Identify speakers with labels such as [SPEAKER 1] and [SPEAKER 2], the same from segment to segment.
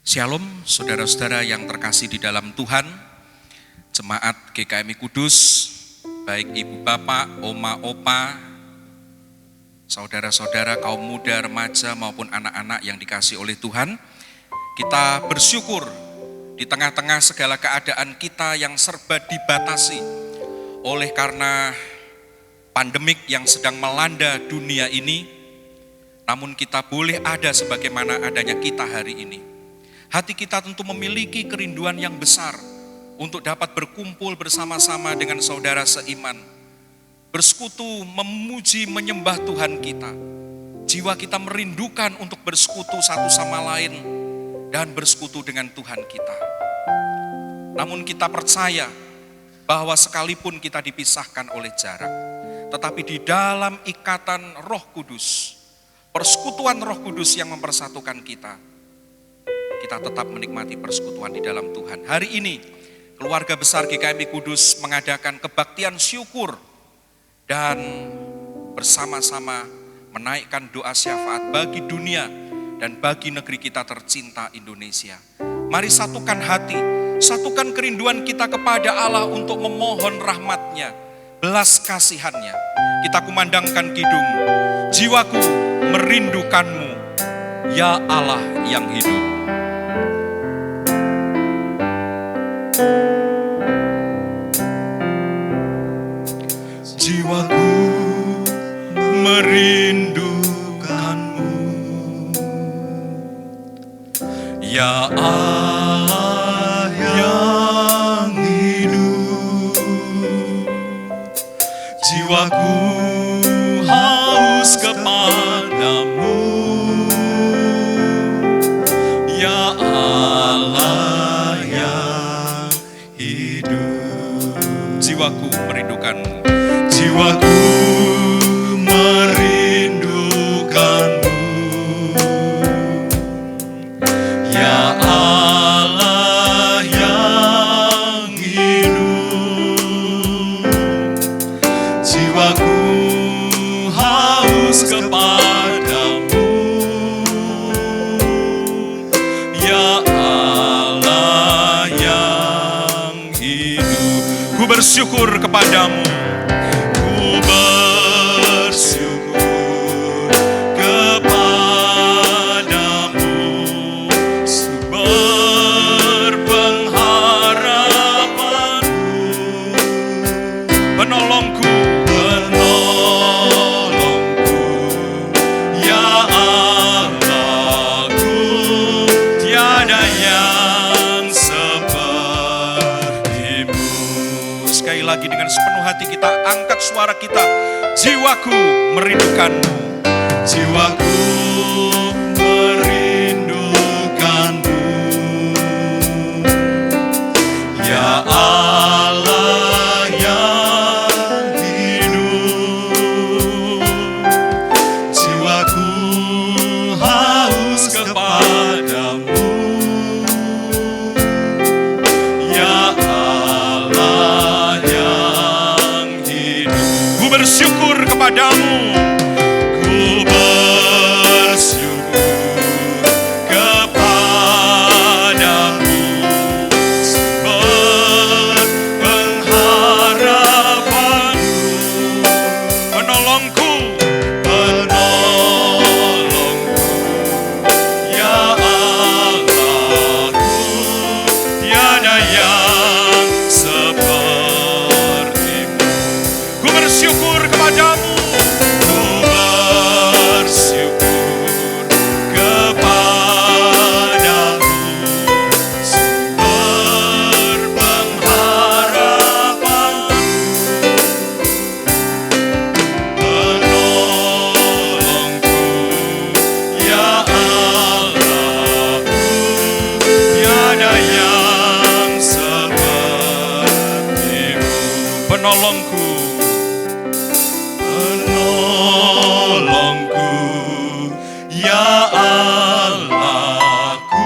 [SPEAKER 1] Shalom, saudara-saudara yang terkasih di dalam Tuhan, Jemaat GKMI Kudus, baik ibu bapak, oma opa, saudara-saudara, kaum muda, remaja maupun anak-anak yang dikasihi oleh Tuhan. Kita bersyukur di tengah-tengah segala keadaan kita yang serba dibatasi oleh karena pandemik yang sedang melanda dunia ini, namun kita boleh ada sebagaimana adanya kita hari ini. Hati kita tentu memiliki kerinduan yang besar untuk dapat berkumpul bersama-sama dengan saudara seiman, bersekutu, memuji, menyembah Tuhan kita. Jiwa kita merindukan untuk bersekutu satu sama lain dan bersekutu dengan Tuhan kita. Namun kita percaya bahwa sekalipun kita dipisahkan oleh jarak, tetapi di dalam ikatan Roh Kudus, persekutuan Roh Kudus yang mempersatukan kita tetap menikmati persekutuan di dalam Tuhan. Hari ini, keluarga besar GKMI Kudus mengadakan kebaktian syukur dan bersama-sama menaikkan doa syafaat bagi dunia dan bagi negeri kita tercinta Indonesia. Mari satukan hati, satukan kerinduan kita kepada Allah untuk memohon rahmat-Nya, belas kasihan-Nya. Kita kumandangkan kidung, jiwaku merindukan-Mu, ya Allah yang hidup.
[SPEAKER 2] Jiwaku merindukan-Mu, ya Allah yang hidup. Jiwaku haus kepadamu, ya Allah yang hidup.
[SPEAKER 1] Jiwaku merindukan-Mu.
[SPEAKER 2] Jiwaku merindukan-Mu, ya Allah yang hidup. Jiwaku haus kepadamu, ya Allah yang hidup.
[SPEAKER 1] Ku bersyukur kepadamu, lagi dengan sepenuh hati kita angkat suara kita. Jiwaku merindukan-Mu.
[SPEAKER 2] Jiwaku merindukan-Mu, ya Allah yang hidup. Jiwaku haus kepadamu, ya
[SPEAKER 1] bersyukur kepadamu.
[SPEAKER 2] Ku bersyukur kepadamu, sebab pengharapan-Mu.
[SPEAKER 1] Penolongku,
[SPEAKER 2] ya Allahku, tiada yang seperti-Mu.
[SPEAKER 1] ku bersyukur kepadamu.
[SPEAKER 2] Ku bersyukur kepadamu, sumber pengharapan-Mu. Penolongku, ya Allahku, tiada yang seperti-Mu.
[SPEAKER 1] Penolongku,
[SPEAKER 2] ya Allahku,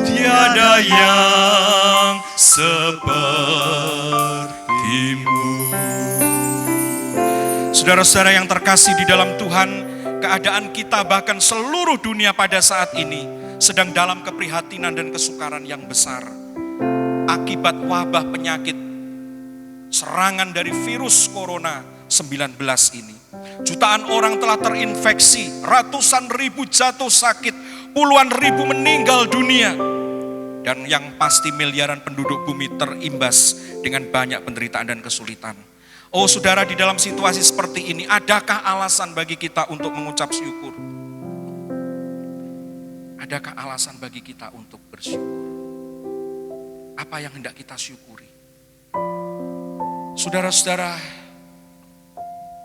[SPEAKER 2] tiada yang seperti-Mu.
[SPEAKER 1] saudara-saudara yang terkasih di dalam Tuhan, keadaan kita bahkan seluruh dunia pada saat ini sedang dalam keprihatinan dan kesukaran yang besar akibat wabah penyakit serangan dari virus corona 19 ini. Jutaan orang telah terinfeksi, ratusan ribu jatuh sakit, puluhan ribu meninggal dunia. Dan yang pasti miliaran penduduk bumi terimbas dengan banyak penderitaan dan kesulitan. Oh saudara, di dalam situasi seperti ini, adakah alasan bagi kita untuk mengucap syukur? Adakah alasan bagi kita untuk bersyukur? Apa yang hendak kita syukuri? Saudara-saudara,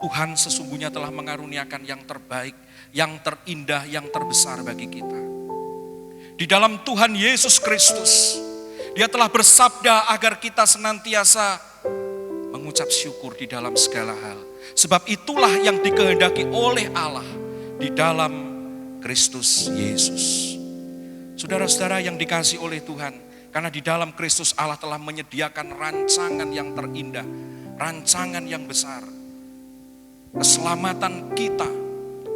[SPEAKER 1] Tuhan sesungguhnya telah mengaruniakan yang terbaik, yang terindah, yang terbesar bagi kita. Di dalam Tuhan Yesus Kristus, Dia telah bersabda agar kita senantiasa mengucap syukur di dalam segala hal. Sebab itulah yang dikehendaki oleh Allah di dalam Kristus Yesus. Saudara-saudara yang dikasihi oleh Tuhan, karena di dalam Kristus Allah telah menyediakan rancangan yang terindah, rancangan yang besar. Keselamatan kita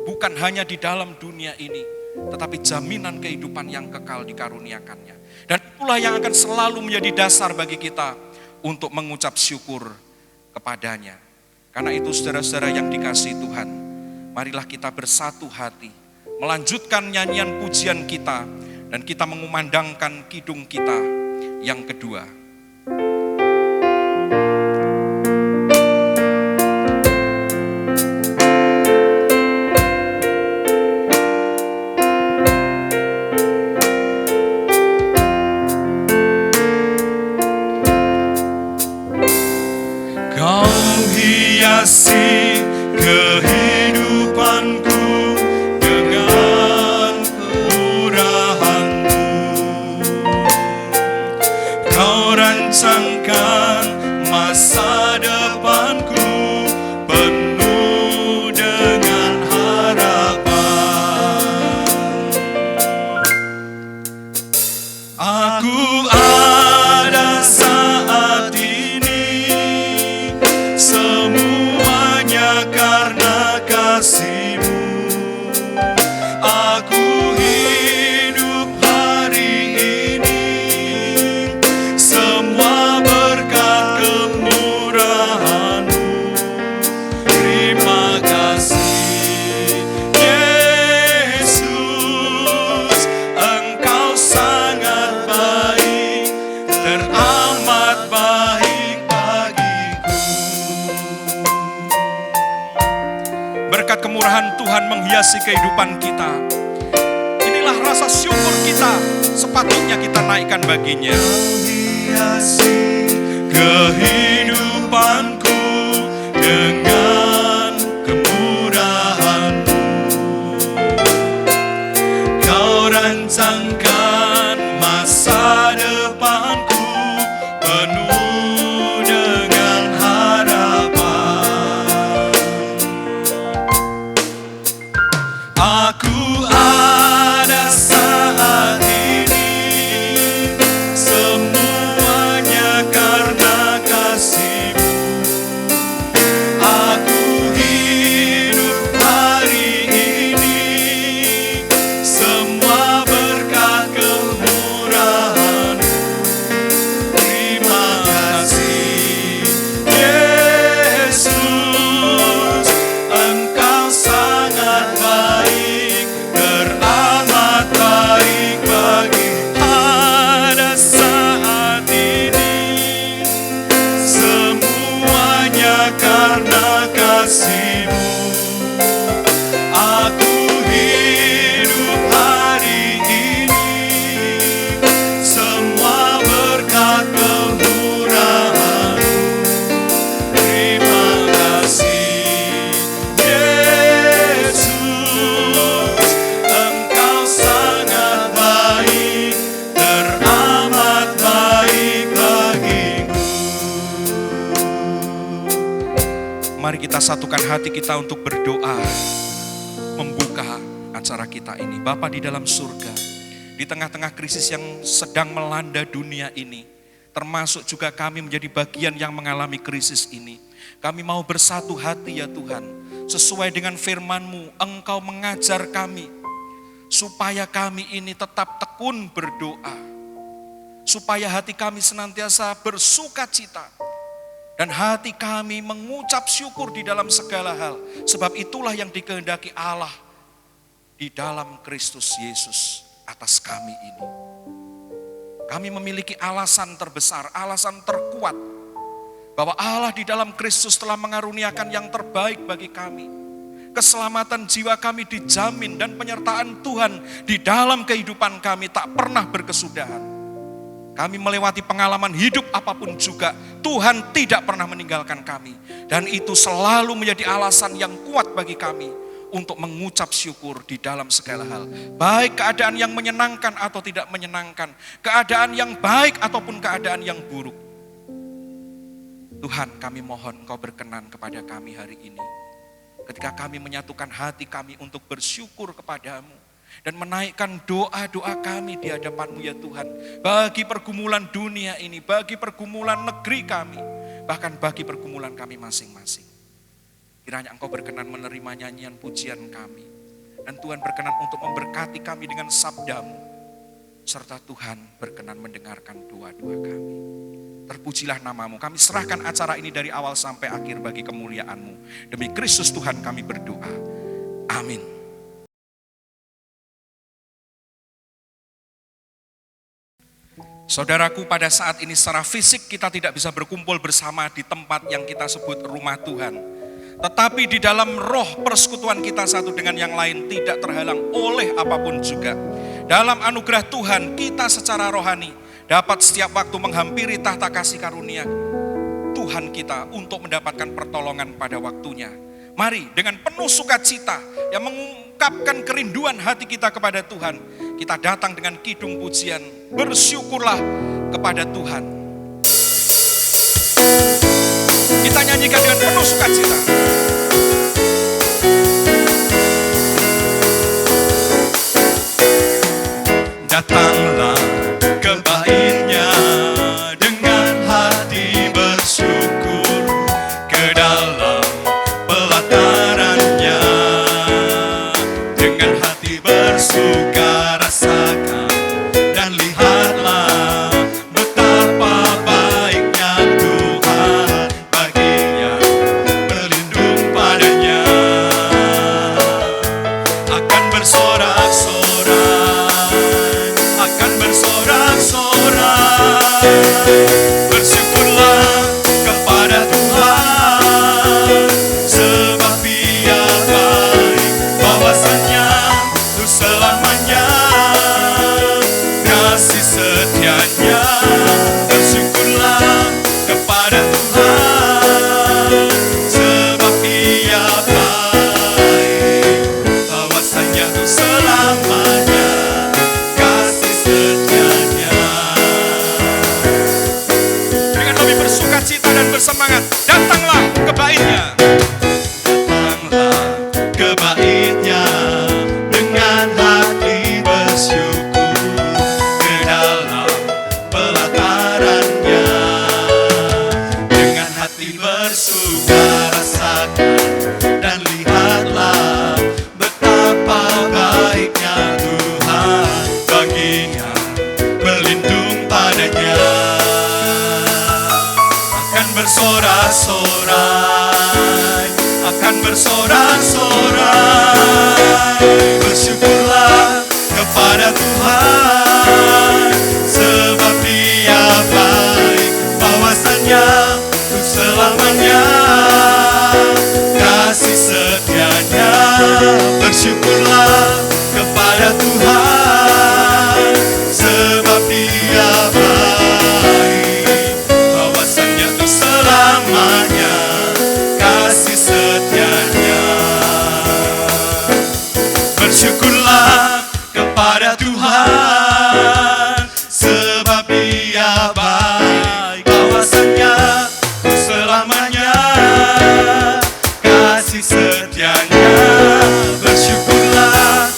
[SPEAKER 1] bukan hanya di dalam dunia ini, tetapi jaminan kehidupan yang kekal dikaruniakannya. Dan itulah yang akan selalu menjadi dasar bagi kita untuk mengucap syukur kepadanya. Karena itu saudara-saudara yang dikasihi Tuhan, marilah kita bersatu hati, melanjutkan nyanyian pujian kita, dan kita mengumandangkan kidung kita yang kedua.
[SPEAKER 2] Hiasi kehidupanku dengan kemurahan-Mu. Kau rancangkan masa depanku penuh dengan harapan. Aku ada saat ini, semuanya karena kasih-Mu. Aku hidup hari ini, semua berkat kemurahan-Mu. Terima kasih Yesus, Engkau sangat baik, teramat baik bagiku.
[SPEAKER 1] Berkat kemurahan Tuhan menghiasi kehidupan kita. Inilah rasa syukur kita, sepatutnya kita naikkan baginya.
[SPEAKER 2] Hiasi kehidupanku dengan kemurahan-Mu. Kau rancangkan masa depanku penuh dengan harapan. Aku ada saat ini, semuanya karena kasih-Mu. Aku hidup hari ini, semua berkat kemurahan-Mu. Terima kasih Yesus, Engkau sangat baik, teramat baik bagi. Ada saat ini, semuanya karena kasih-Mu. Aku hidup hari ini, semua berkat kemurahan-Mu. Terima kasih Yesus, Engkau sangat baik, teramat baik bagiku.
[SPEAKER 1] Mari kita satukan hati kita untuk berdoa, membuka acara kita ini. Bapa di dalam surga, di tengah-tengah krisis yang sedang melanda dunia ini, termasuk juga kami menjadi bagian yang mengalami krisis ini. Kami mau bersatu hati ya Tuhan, sesuai dengan firman-Mu, Engkau mengajar kami supaya kami ini tetap tekun berdoa, supaya hati kami senantiasa bersuka cita, dan hati kami mengucap syukur di dalam segala hal, sebab itulah yang dikehendaki Allah di dalam Kristus Yesus atas kami ini. Kami memiliki alasan terbesar, alasan terkuat, bahwa Allah di dalam Kristus telah mengaruniakan yang terbaik bagi kami. Keselamatan jiwa kami dijamin dan penyertaan Tuhan di dalam kehidupan kami tak pernah berkesudahan. Kami melewati pengalaman hidup apapun juga, Tuhan tidak pernah meninggalkan kami. Dan itu selalu menjadi alasan yang kuat bagi kami untuk mengucap syukur di dalam segala hal. Baik keadaan yang menyenangkan atau tidak menyenangkan, keadaan yang baik ataupun keadaan yang buruk. Tuhan, kami mohon Engkau berkenan kepada kami hari ini. Ketika kami menyatukan hati kami untuk bersyukur kepadamu dan menaikkan doa-doa kami di hadapan-Mu ya Tuhan. Bagi pergumulan dunia ini, bagi pergumulan negeri kami, bahkan bagi pergumulan kami masing-masing. Kiranya Engkau berkenan menerima nyanyian pujian kami. Dan Tuhan berkenan untuk memberkati kami dengan sabda-Mu. Serta Tuhan berkenan mendengarkan doa-doa kami. Terpujilah nama-Mu. Kami serahkan acara ini dari awal sampai akhir bagi kemuliaan-Mu. Demi Kristus Tuhan kami berdoa. Amin. Saudaraku, pada saat ini secara fisik kita tidak bisa berkumpul bersama di tempat yang kita sebut rumah Tuhan. Tetapi di dalam roh persekutuan kita satu dengan yang lain tidak terhalang oleh apapun juga. Dalam anugerah Tuhan kita secara rohani dapat setiap waktu menghampiri tahta kasih karunia Tuhan kita untuk mendapatkan pertolongan pada waktunya. Mari dengan penuh sukacita yang mengungkapkan kerinduan hati kita kepada Tuhan, kita datang dengan kidung pujian, bersyukurlah kepada Tuhan. Kita nyanyikan dengan penuh sukacita.
[SPEAKER 2] Datanglah ke bait-Nya dengan hati bersyukur, ke dalam pelataran-Nya dengan hati bersuka rasakan dan lihatlah betapa baiknya Tuhan, baginya berlindung padanya, akan bersorak-sorai, akan bersorak-sorai. Bersyukurlah kepada Tuhan, sebab Dia baik, bahwasanya untuk selamanya kasih setia-Nya. Bersyukurlah kepada Tuhan, sebab Dia baik, bahwasanya untuk selamanya kasih setia-Nya.
[SPEAKER 1] Dengan lebih bersukacita dan bersemangat, datanglah ke bait-Nya.
[SPEAKER 2] Datanglah ke bait-Nya dengan hati bersyukur, ke dalam pelataran-Nya dengan hati bersuka rasakan dan lihatlah betapa baiknya Tuhan, baginya berlindung padanya, akan bersorak-sorai, akan bersorak-sorai. Bersyukurlah kepada Tuhan, sebab Dia baik, bahwasanya untuk selamanya kasih setia-Nya. Bersyukurlah kepada Tuhan, sebab Dia baik, bahwasanya untuk selamanya kasih setia-Nya. Bersyukurlah kepada Tuhan, sebab Dia baik, bahwasanya untuk selamanya kasih setia-Nya. Bersyukurlah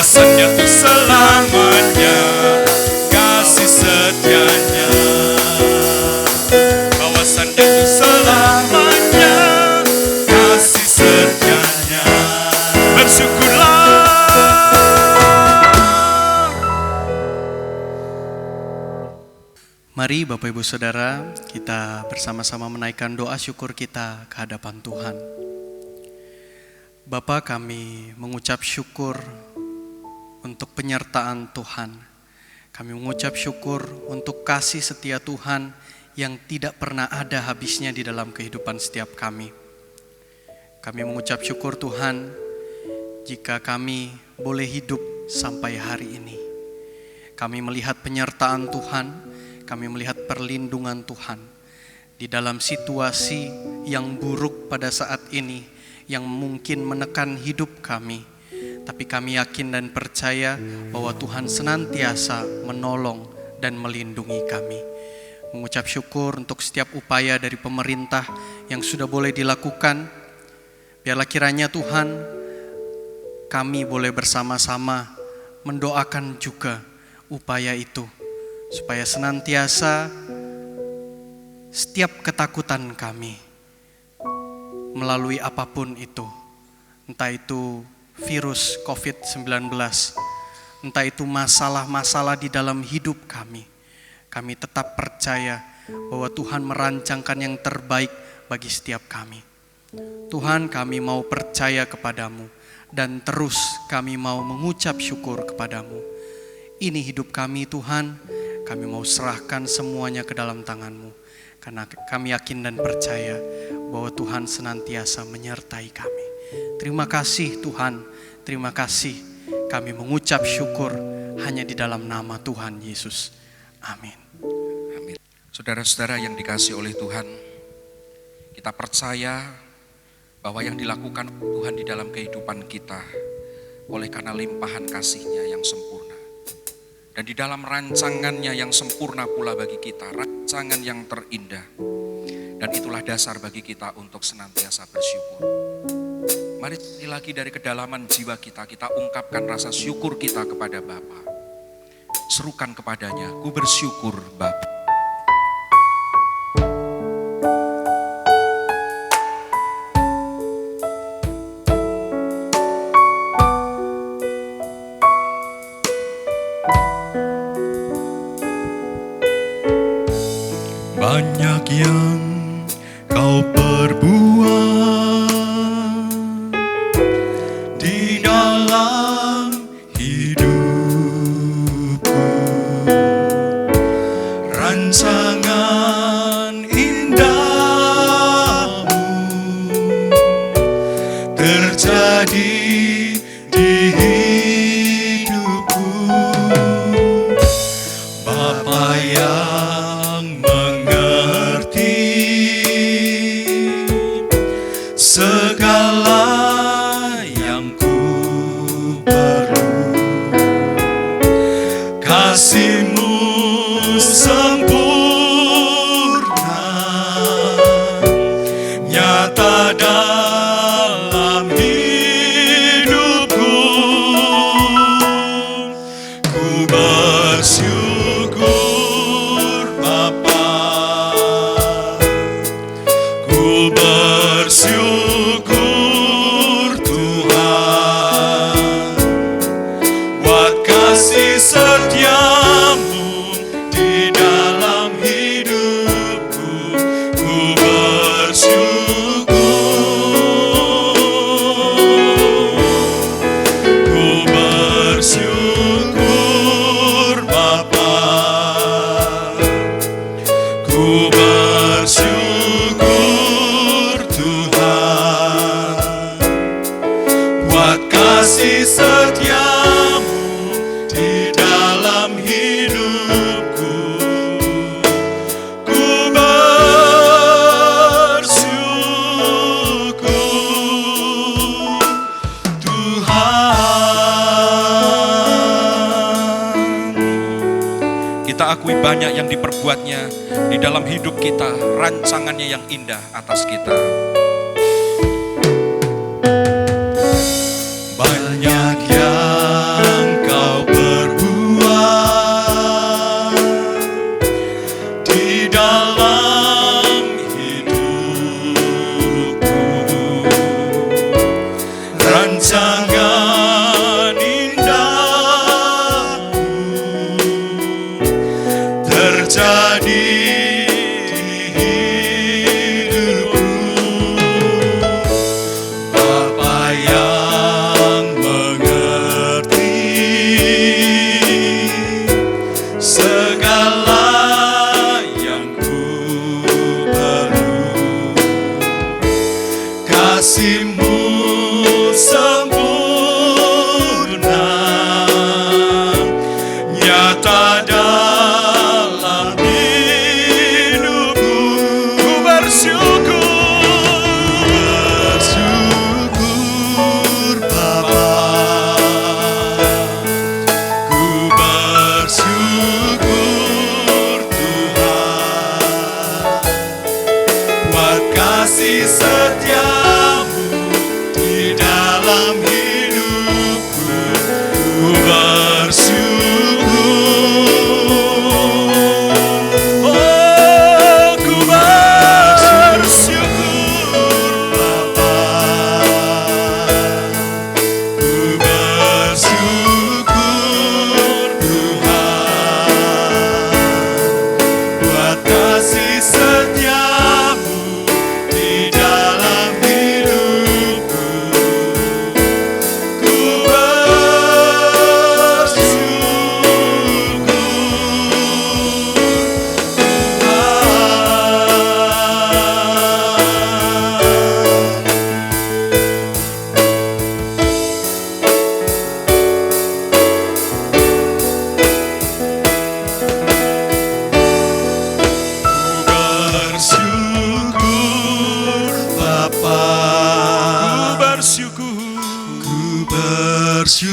[SPEAKER 2] kawasannya tuh selamanya, kasih setianya. Kawasannya tuh selamanya, kasih setianya. Bersyukurlah.
[SPEAKER 3] Mari Bapak Ibu Saudara, kita bersama-sama menaikkan doa syukur kita ke hadapan Tuhan. Bapa, kami mengucap syukur untuk penyertaan Tuhan. Kami mengucap syukur untuk kasih setia Tuhan yang tidak pernah ada habisnya di dalam kehidupan setiap kami. Kami mengucap syukur Tuhan jika kami boleh hidup sampai hari ini. Kami melihat penyertaan Tuhan, kami melihat perlindungan Tuhan di dalam situasi yang buruk pada saat ini, yang mungkin menekan hidup kami. Tapi kami yakin dan percaya bahwa Tuhan senantiasa menolong dan melindungi kami. Mengucap syukur untuk setiap upaya dari pemerintah yang sudah boleh dilakukan. Biarlah kiranya Tuhan, kami boleh bersama-sama mendoakan juga upaya itu, supaya senantiasa setiap ketakutan kami melalui apapun itu, entah itu virus COVID-19, entah itu masalah-masalah di dalam hidup kami tetap percaya bahwa Tuhan merancangkan yang terbaik bagi setiap kami. Tuhan, kami mau percaya kepadamu dan terus kami mau mengucap syukur kepadamu. Ini hidup kami Tuhan, kami mau serahkan semuanya ke dalam tangan-Mu, karena kami yakin dan percaya bahwa Tuhan senantiasa menyertai kami. Terima kasih Tuhan, terima kasih. Kami mengucap syukur hanya di dalam nama Tuhan Yesus. Amin.
[SPEAKER 1] Amin. Saudara-saudara yang dikasihi oleh Tuhan, kita percaya bahwa yang dilakukan Tuhan di dalam kehidupan kita oleh karena limpahan kasih-Nya yang sempurna. Dan di dalam rancangannya yang sempurna pula bagi kita, rancangan yang terindah. Dan itulah dasar bagi kita untuk senantiasa bersyukur. Mari sekali lagi dari kedalaman jiwa kita ungkapkan rasa syukur kita kepada Bapa. Serukan kepadanya, ku bersyukur Bapa.
[SPEAKER 2] Banyak yang kau perbuat di dalam hidupku, rancangan indahmu terjadi di hidupku. Bapa yang mengerti segala yang ku perlu, kasih-Mu sempurna nyata dalam hidupku. Ku bersyukur Bapa, ku bersyukur Tuhan, buat kasih setia-Mu di dalam hidupku. Ku bersyukur, ku bersyukur Bapa, ku bersyukur Tuhan, buat kasih setia-Mu di dalam hidupku. Ku bersyukur Tuhan.
[SPEAKER 1] Kita akui banyak yang diperbuatnya di dalam hidup kita, rancangannya yang indah atas kita.
[SPEAKER 2] Banyak yang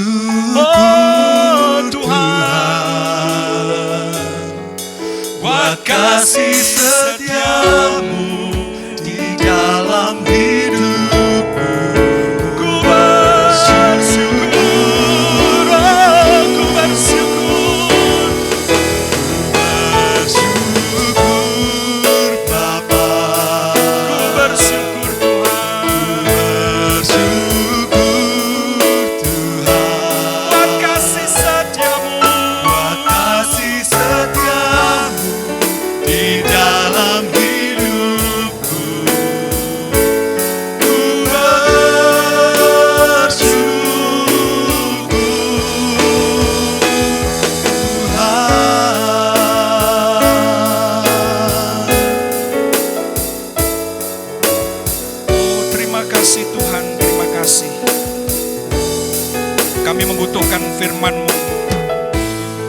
[SPEAKER 2] bersyukur Tuhan, buat kasih setiamu di dalam hidupku. Ku bersyukur, aku bersyukur, bersyukur Bapa, ku bersyukur Tuhan, bersyukur Tuhan, buat kasih setiamu, buat kasih setiamu di dalam hidupku. Ku bersyukur Tuhan.
[SPEAKER 1] Oh, terima kasih Tuhan, terima kasih. Kami membutuhkan firman-Mu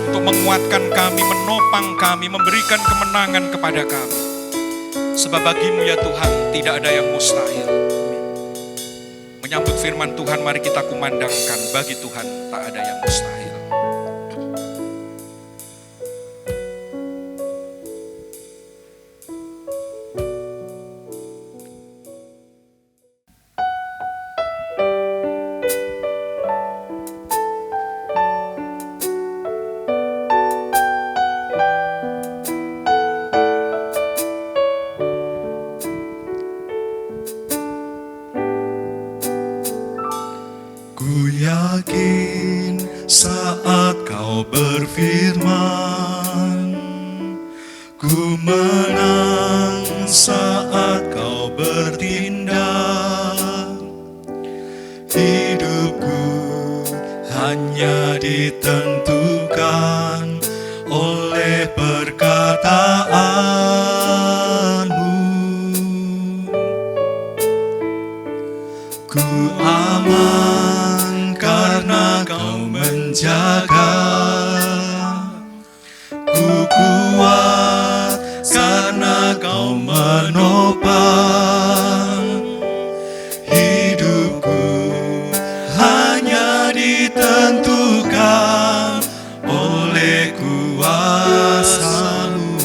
[SPEAKER 1] untuk menguatkan kami, menopang kami, memberikan kemenangan kepada kami. Sebab bagi-Mu ya Tuhan, tidak ada yang mustahil. Menyambut firman Tuhan, mari kita kumandangkan, bagi Tuhan tak ada yang mustahil.
[SPEAKER 2] Ku yakin saat kau berfirman, ku menang saat kau bertindak. Hidupku hanya ditentukan oleh perkataanmu. Ku aman karena kau menjaga. Ku kuat karena kau menopang. Hidupku hanya ditentukan oleh kuasa-Mu.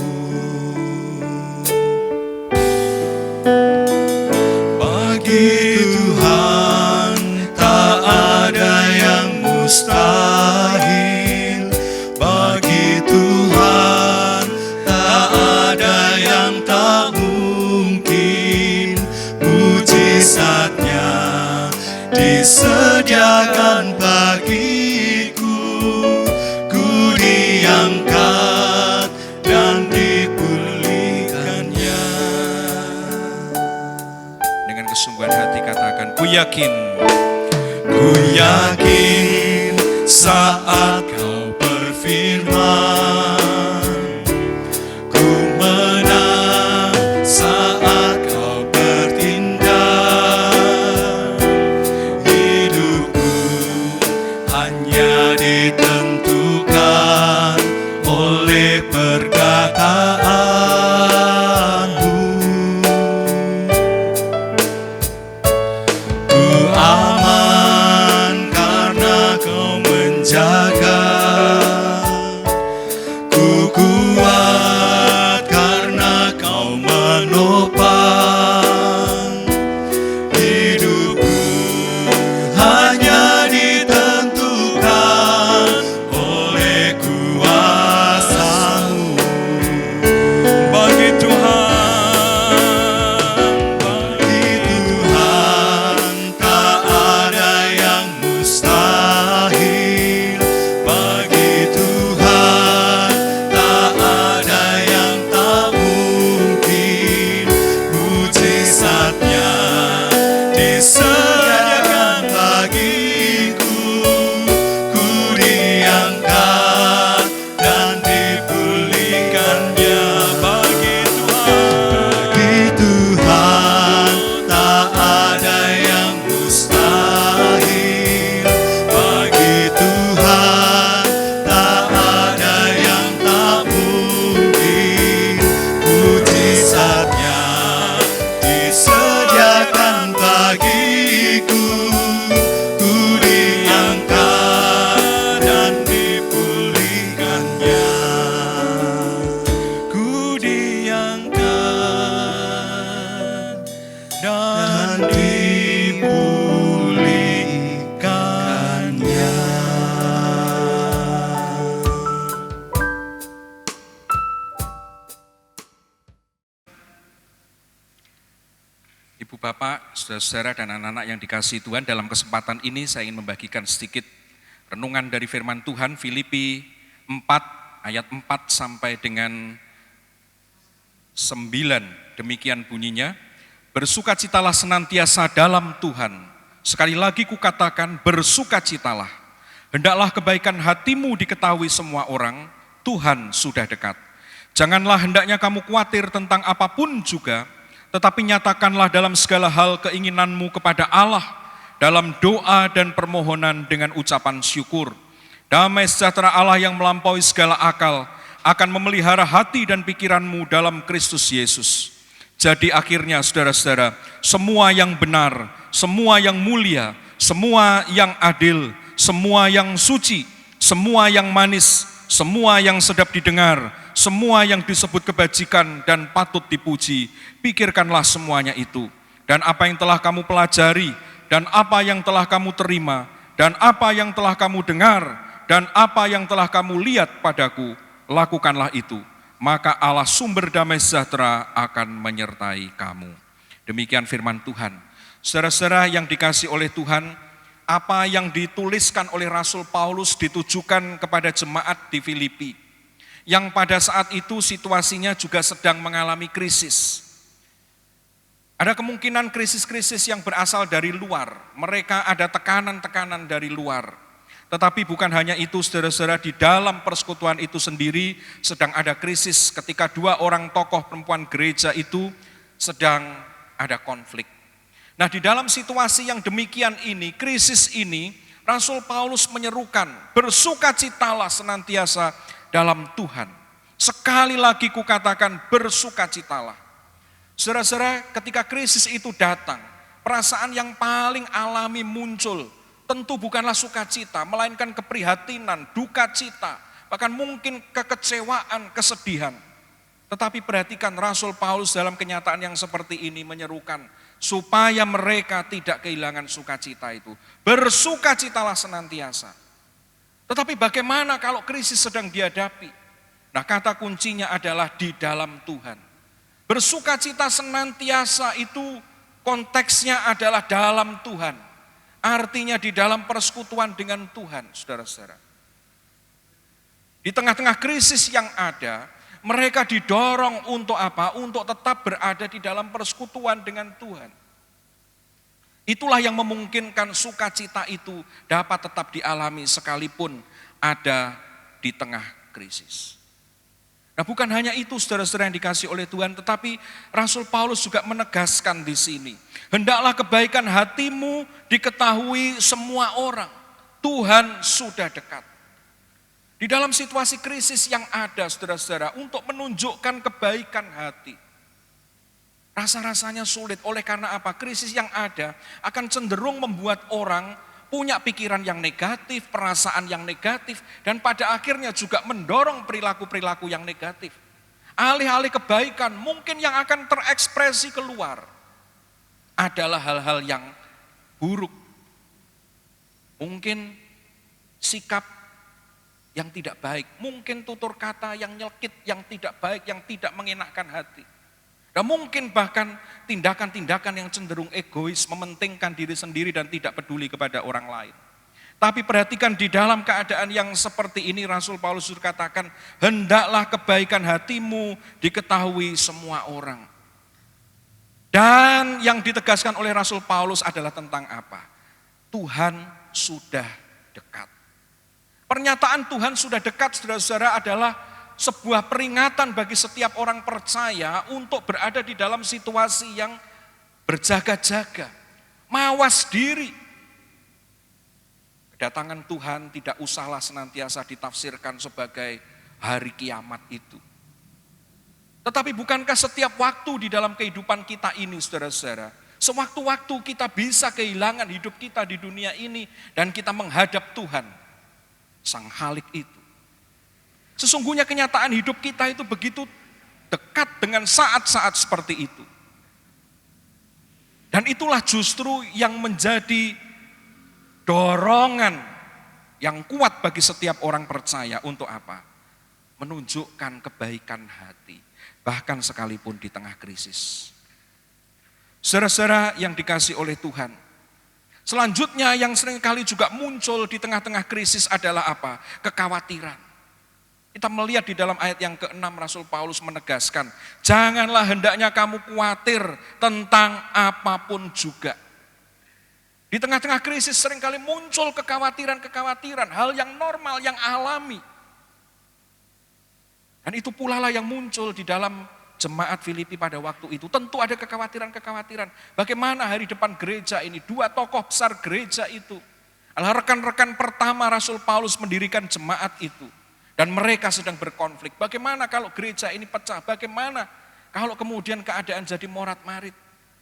[SPEAKER 2] Bagi Tuhan tak ada yang mustahil. Bagi Tuhan tak ada yang tak mungkin. Mujizatnya disediakan bagiku. Ku diangkat dan dipulihkannya.
[SPEAKER 1] Dengan kesungguhan hati katakan, ku yakin.
[SPEAKER 2] Ku yakin saat kau berfirman, ku menang saat kau bertindak. Hidupku hanya ditentukan oleh perkataanmu. Ku aman karena kau menjaga. Ku kuat karena kau menopang. Hidupku hanya ditentukan oleh kuasa-Mu. Bagi Tuhan tak ada yang mustahil.
[SPEAKER 1] Bapak, saudara-saudara dan anak-anak yang dikasihi Tuhan, dalam kesempatan ini saya ingin membagikan sedikit renungan dari firman Tuhan, Filipi 4 ayat 4 sampai dengan 9. Demikian bunyinya, bersukacitalah senantiasa dalam Tuhan. Sekali lagi kukatakan, bersukacitalah. Hendaklah kebaikan hatimu diketahui semua orang, Tuhan sudah dekat. Janganlah hendaknya kamu khawatir tentang apapun juga, tetapi nyatakanlah dalam segala hal keinginanmu kepada Allah, dalam doa dan permohonan dengan ucapan syukur. Damai sejahtera Allah yang melampaui segala akal, akan memelihara hati dan pikiranmu dalam Kristus Yesus. Jadi akhirnya saudara-saudara, semua yang benar, semua yang mulia, semua yang adil, semua yang suci, semua yang manis, semua yang sedap didengar, semua yang disebut kebajikan dan patut dipuji, pikirkanlah semuanya itu. Dan apa yang telah kamu pelajari, dan apa yang telah kamu terima, dan apa yang telah kamu dengar, dan apa yang telah kamu lihat padaku, lakukanlah itu. Maka Allah sumber damai sejahtera akan menyertai kamu. Demikian firman Tuhan. Saudara-saudara yang dikasihi oleh Tuhan, apa yang dituliskan oleh Rasul Paulus ditujukan kepada jemaat di Filipi, yang pada saat itu situasinya juga sedang mengalami krisis. Ada kemungkinan krisis-krisis yang berasal dari luar. Mereka ada tekanan-tekanan dari luar. Tetapi bukan hanya itu, saudara-saudara, di dalam persekutuan itu sendiri sedang ada krisis ketika dua orang tokoh perempuan gereja itu sedang ada konflik. Nah, di dalam situasi yang demikian ini, krisis ini, Rasul Paulus menyerukan, bersukacitalah senantiasa dalam Tuhan. Sekali lagi kukatakan, bersukacitalah. Saudara-saudara, ketika krisis itu datang, perasaan yang paling alami muncul, tentu bukanlah sukacita, melainkan keprihatinan, duka cita, bahkan mungkin kekecewaan, kesedihan. Tetapi perhatikan Rasul Paulus dalam kenyataan yang seperti ini menyerukan, supaya mereka tidak kehilangan sukacita itu. Bersukacitalah senantiasa. Tetapi bagaimana kalau krisis sedang dihadapi? Nah, kata kuncinya adalah di dalam Tuhan. Bersukacita senantiasa itu konteksnya adalah dalam Tuhan. Artinya di dalam persekutuan dengan Tuhan, saudara-saudara. Di tengah-tengah krisis yang ada, mereka didorong untuk apa? Untuk tetap berada di dalam persekutuan dengan Tuhan. Itulah yang memungkinkan sukacita itu dapat tetap dialami sekalipun ada di tengah krisis. Nah, bukan hanya itu saudara-saudara yang dikasihi oleh Tuhan, tetapi Rasul Paulus juga menegaskan di sini. Hendaklah kebaikan hatimu diketahui semua orang. Tuhan sudah dekat. Di dalam situasi krisis yang ada saudara-saudara, untuk menunjukkan kebaikan hati. Rasa-rasanya sulit, oleh karena apa? Krisis yang ada akan cenderung membuat orang punya pikiran yang negatif, perasaan yang negatif, dan pada akhirnya juga mendorong perilaku-perilaku yang negatif. Alih-alih kebaikan, mungkin yang akan terekspresi keluar adalah hal-hal yang buruk. Mungkin sikap yang tidak baik, mungkin tutur kata yang nyelkit, yang tidak baik, yang tidak mengenakkan hati. Dan mungkin bahkan tindakan-tindakan yang cenderung egois, mementingkan diri sendiri dan tidak peduli kepada orang lain. Tapi perhatikan di dalam keadaan yang seperti ini, Rasul Paulus katakan, hendaklah kebaikan hatimu diketahui semua orang. Dan yang ditegaskan oleh Rasul Paulus adalah tentang apa? Tuhan sudah dekat. Pernyataan Tuhan sudah dekat, saudara-saudara, adalah sebuah peringatan bagi setiap orang percaya untuk berada di dalam situasi yang berjaga-jaga, mawas diri. Kedatangan Tuhan tidak usahlah senantiasa ditafsirkan sebagai hari kiamat itu. Tetapi bukankah setiap waktu di dalam kehidupan kita ini, saudara-saudara, sewaktu-waktu kita bisa kehilangan hidup kita di dunia ini dan kita menghadap Tuhan, Sang Khalik itu. Sesungguhnya kenyataan hidup kita itu begitu dekat dengan saat-saat seperti itu. Dan itulah justru yang menjadi dorongan yang kuat bagi setiap orang percaya untuk apa? Menunjukkan kebaikan hati, bahkan sekalipun di tengah krisis. Saudara-saudara yang dikasihi oleh Tuhan, selanjutnya yang seringkali juga muncul di tengah-tengah krisis adalah apa? Kekhawatiran. Kita melihat di dalam ayat yang ke-6 Rasul Paulus menegaskan, janganlah hendaknya kamu khawatir tentang apapun juga. Di tengah-tengah krisis seringkali muncul kekhawatiran-kekhawatiran, hal yang normal, yang alami. Dan itu pula lah yang muncul di dalam jemaat Filipi pada waktu itu. Tentu ada kekhawatiran-kekhawatiran. Bagaimana hari depan gereja ini, dua tokoh besar gereja itu adalah rekan-rekan pertama Rasul Paulus mendirikan jemaat itu. Dan mereka sedang berkonflik. Bagaimana kalau gereja ini pecah? Bagaimana kalau kemudian keadaan jadi morat-marit?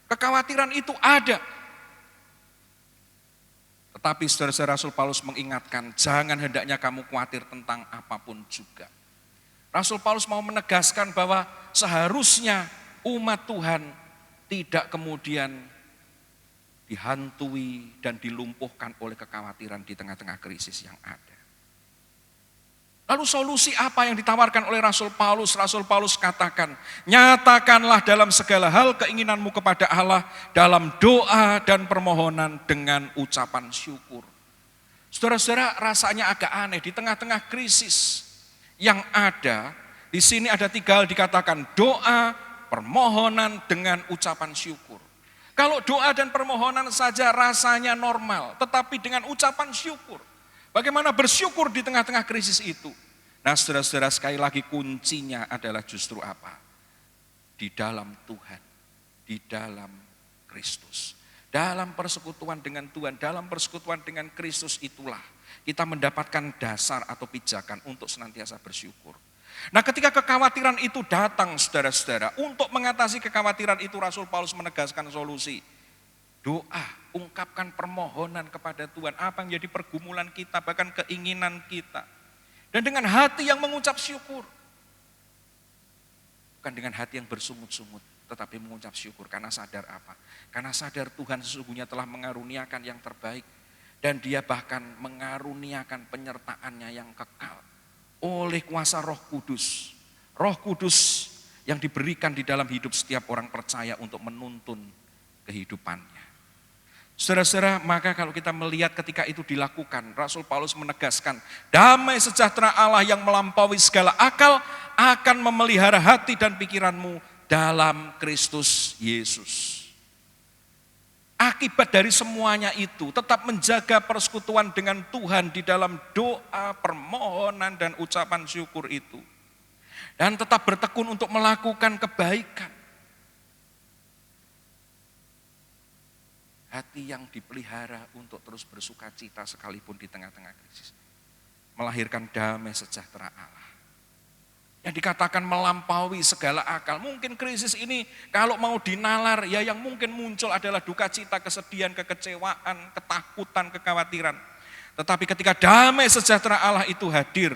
[SPEAKER 1] Kekhawatiran itu ada. Tetapi saudara-saudara, Rasul Paulus mengingatkan, jangan hendaknya kamu khawatir tentang apapun juga. Rasul Paulus mau menegaskan bahwa seharusnya umat Tuhan tidak kemudian dihantui dan dilumpuhkan oleh kekhawatiran di tengah-tengah krisis yang ada. Lalu solusi apa yang ditawarkan oleh Rasul Paulus? Rasul Paulus katakan, nyatakanlah dalam segala hal keinginanmu kepada Allah dalam doa dan permohonan dengan ucapan syukur. Saudara-saudara, rasanya agak aneh di tengah-tengah krisis yang ada, di sini ada 3 hal dikatakan, doa, permohonan dengan ucapan syukur. Kalau doa dan permohonan saja rasanya normal, tetapi dengan ucapan syukur. Bagaimana bersyukur di tengah-tengah krisis itu? Nah, saudara-saudara, sekali lagi kuncinya adalah justru apa? Di dalam Tuhan, di dalam Kristus. Dalam persekutuan dengan Tuhan, dalam persekutuan dengan Kristus itulah kita mendapatkan dasar atau pijakan untuk senantiasa bersyukur. Nah, ketika kekhawatiran itu datang, saudara-saudara, untuk mengatasi kekhawatiran itu Rasul Paulus menegaskan solusi. Doa, ungkapkan permohonan kepada Tuhan, apa yang menjadi pergumulan kita, bahkan keinginan kita. Dan dengan hati yang mengucap syukur. Bukan dengan hati yang bersungut-sungut, tetapi mengucap syukur. Karena sadar apa? Karena sadar Tuhan sesungguhnya telah mengaruniakan yang terbaik. Dan dia bahkan mengaruniakan penyertaannya yang kekal. Oleh kuasa Roh Kudus. Roh Kudus yang diberikan di dalam hidup setiap orang percaya untuk menuntun kehidupannya. Saudara-saudara, maka kalau kita melihat ketika itu dilakukan, Rasul Paulus menegaskan, damai sejahtera Allah yang melampaui segala akal akan memelihara hati dan pikiranmu dalam Kristus Yesus. Akibat dari semuanya itu, tetap menjaga persekutuan dengan Tuhan di dalam doa, permohonan, dan ucapan syukur itu. Dan tetap bertekun untuk melakukan kebaikan. Hati yang dipelihara untuk terus bersuka cita sekalipun di tengah-tengah krisis. Melahirkan damai sejahtera Allah. Yang dikatakan melampaui segala akal. Mungkin krisis ini kalau mau dinalar, ya yang mungkin muncul adalah duka cita, kesedihan, kekecewaan, ketakutan, kekhawatiran. Tetapi ketika damai sejahtera Allah itu hadir,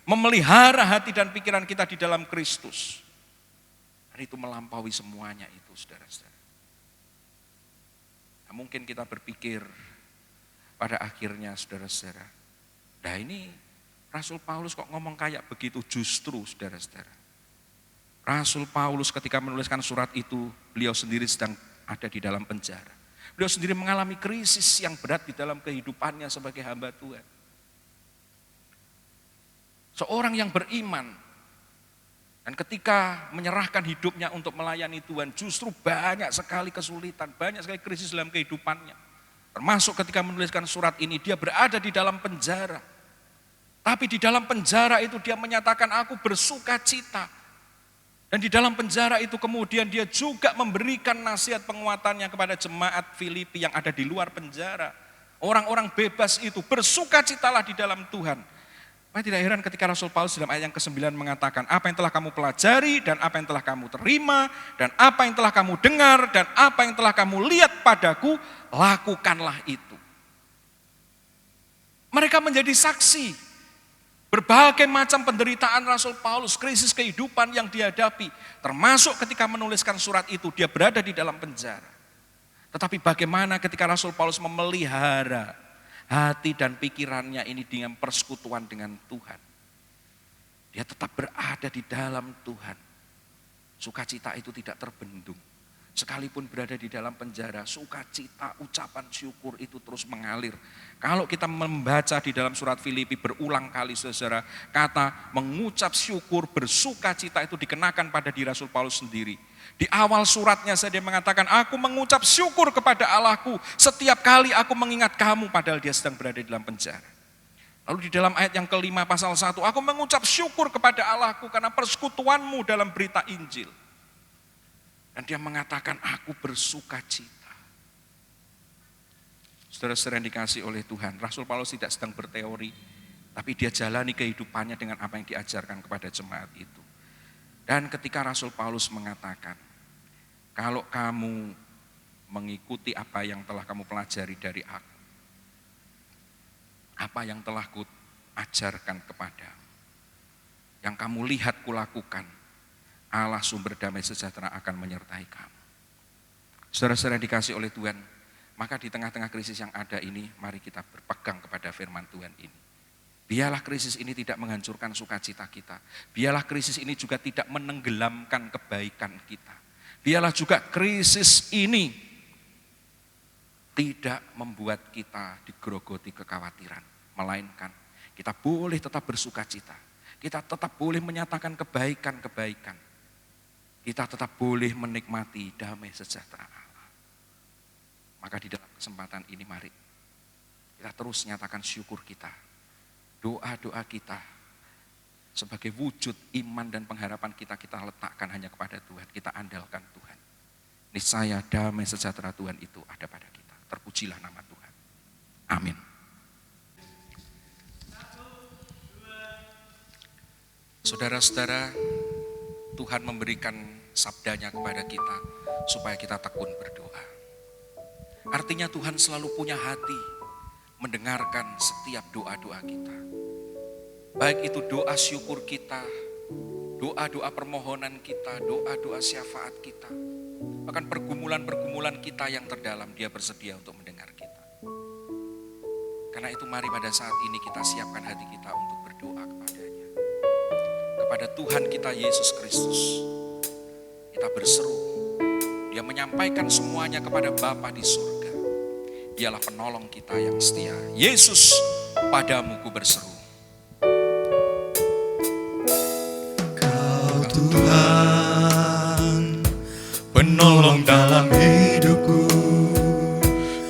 [SPEAKER 1] memelihara hati dan pikiran kita di dalam Kristus. Dan itu melampaui semuanya itu, saudara-saudara. Mungkin kita berpikir pada akhirnya, saudara-saudara, nah ini Rasul Paulus kok ngomong kayak begitu? Justru, saudara-saudara, Rasul Paulus ketika menuliskan surat itu, beliau sendiri sedang ada di dalam penjara. Beliau sendiri mengalami krisis yang berat di dalam kehidupannya sebagai hamba Tuhan. Seorang yang beriman, dan ketika menyerahkan hidupnya untuk melayani Tuhan, justru banyak sekali kesulitan, banyak sekali krisis dalam kehidupannya. Termasuk ketika menuliskan surat ini, dia berada di dalam penjara. Tapi di dalam penjara itu dia menyatakan, aku bersuka cita. Dan di dalam penjara itu kemudian dia juga memberikan nasihat penguatannya kepada jemaat Filipi yang ada di luar penjara. Orang-orang bebas itu bersuka citalah di dalam Tuhan. Maka tidak heran ketika Rasul Paulus dalam ayat yang ke-9 mengatakan, apa yang telah kamu pelajari dan apa yang telah kamu terima dan apa yang telah kamu dengar dan apa yang telah kamu lihat padaku, lakukanlah itu. Mereka menjadi saksi berbagai macam penderitaan Rasul Paulus, krisis kehidupan yang dihadapi, termasuk ketika menuliskan surat itu dia berada di dalam penjara. Tetapi bagaimana ketika Rasul Paulus memelihara hati dan pikirannya ini dengan persekutuan dengan Tuhan. Dia tetap berada di dalam Tuhan. Sukacita itu tidak terbendung. Sekalipun berada di dalam penjara, sukacita, ucapan syukur itu terus mengalir. Kalau kita membaca di dalam surat Filipi berulang kali saudara, kata mengucap syukur, bersukacita itu dikenakan pada diri Rasul Paulus sendiri. Di awal suratnya dia mengatakan, aku mengucap syukur kepada Allahku setiap kali aku mengingat kamu, padahal dia sedang berada di dalam penjara. Lalu di dalam ayat yang kelima pasal 1, aku mengucap syukur kepada Allahku karena persekutuanmu dalam berita Injil. Dan dia mengatakan, aku bersukacita. Saudara-saudara yang dikasih oleh Tuhan, Rasul Paulus tidak sedang berteori, tapi dia jalani kehidupannya dengan apa yang diajarkan kepada jemaat itu. Dan ketika Rasul Paulus mengatakan, kalau kamu mengikuti apa yang telah kamu pelajari dari aku, apa yang telah kuajarkan kepadamu, yang kamu lihat kulakukan, Allah sumber damai sejahtera akan menyertai kamu. Saudara-saudara dikasih oleh Tuhan, maka di tengah-tengah krisis yang ada ini, mari kita berpegang kepada firman Tuhan ini. Biarlah krisis ini tidak menghancurkan sukacita kita. Biarlah krisis ini juga tidak menenggelamkan kebaikan kita. Biarlah juga krisis ini tidak membuat kita digerogoti kekhawatiran. Melainkan kita boleh tetap bersukacita. Kita tetap boleh menyatakan kebaikan-kebaikan. Kita tetap boleh menikmati damai sejahtera Allah. Maka di dalam kesempatan ini mari kita terus nyatakan syukur kita. Doa-doa kita sebagai wujud iman dan pengharapan kita letakkan hanya kepada Tuhan. Kita andalkan Tuhan. Niscaya damai sejahtera Tuhan itu ada pada kita. Terpujilah nama Tuhan. Amin. Saudara-saudara, Tuhan memberikan sabdanya kepada kita supaya kita tekun berdoa. Artinya Tuhan selalu punya hati mendengarkan setiap doa-doa kita. Baik itu doa syukur kita, doa-doa permohonan kita, doa-doa syafaat kita. Bahkan pergumulan-pergumulan kita yang terdalam, Dia bersedia untuk mendengar kita. Karena itu mari pada saat ini kita siapkan hati kita untuk berdoa kepada-Nya. Kepada Tuhan kita Yesus Kristus. Kita berseru. Dia menyampaikan semuanya kepada Bapa di surga. Dialah penolong kita yang setia. Yesus, padamu ku berseru.
[SPEAKER 2] Kau Tuhan, penolong dalam hidupku.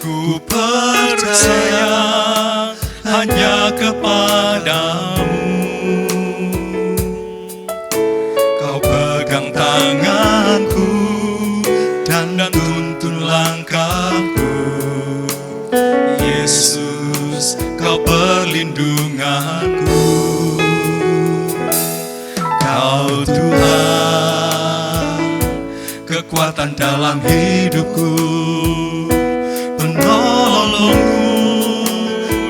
[SPEAKER 2] Ku percaya hanya kepadamu. Kau pegang tanganku dan tuntun langkahku. Yesus, kau perlindunganku. Kau Tuhan, kekuatan dalam hidupku, penolongku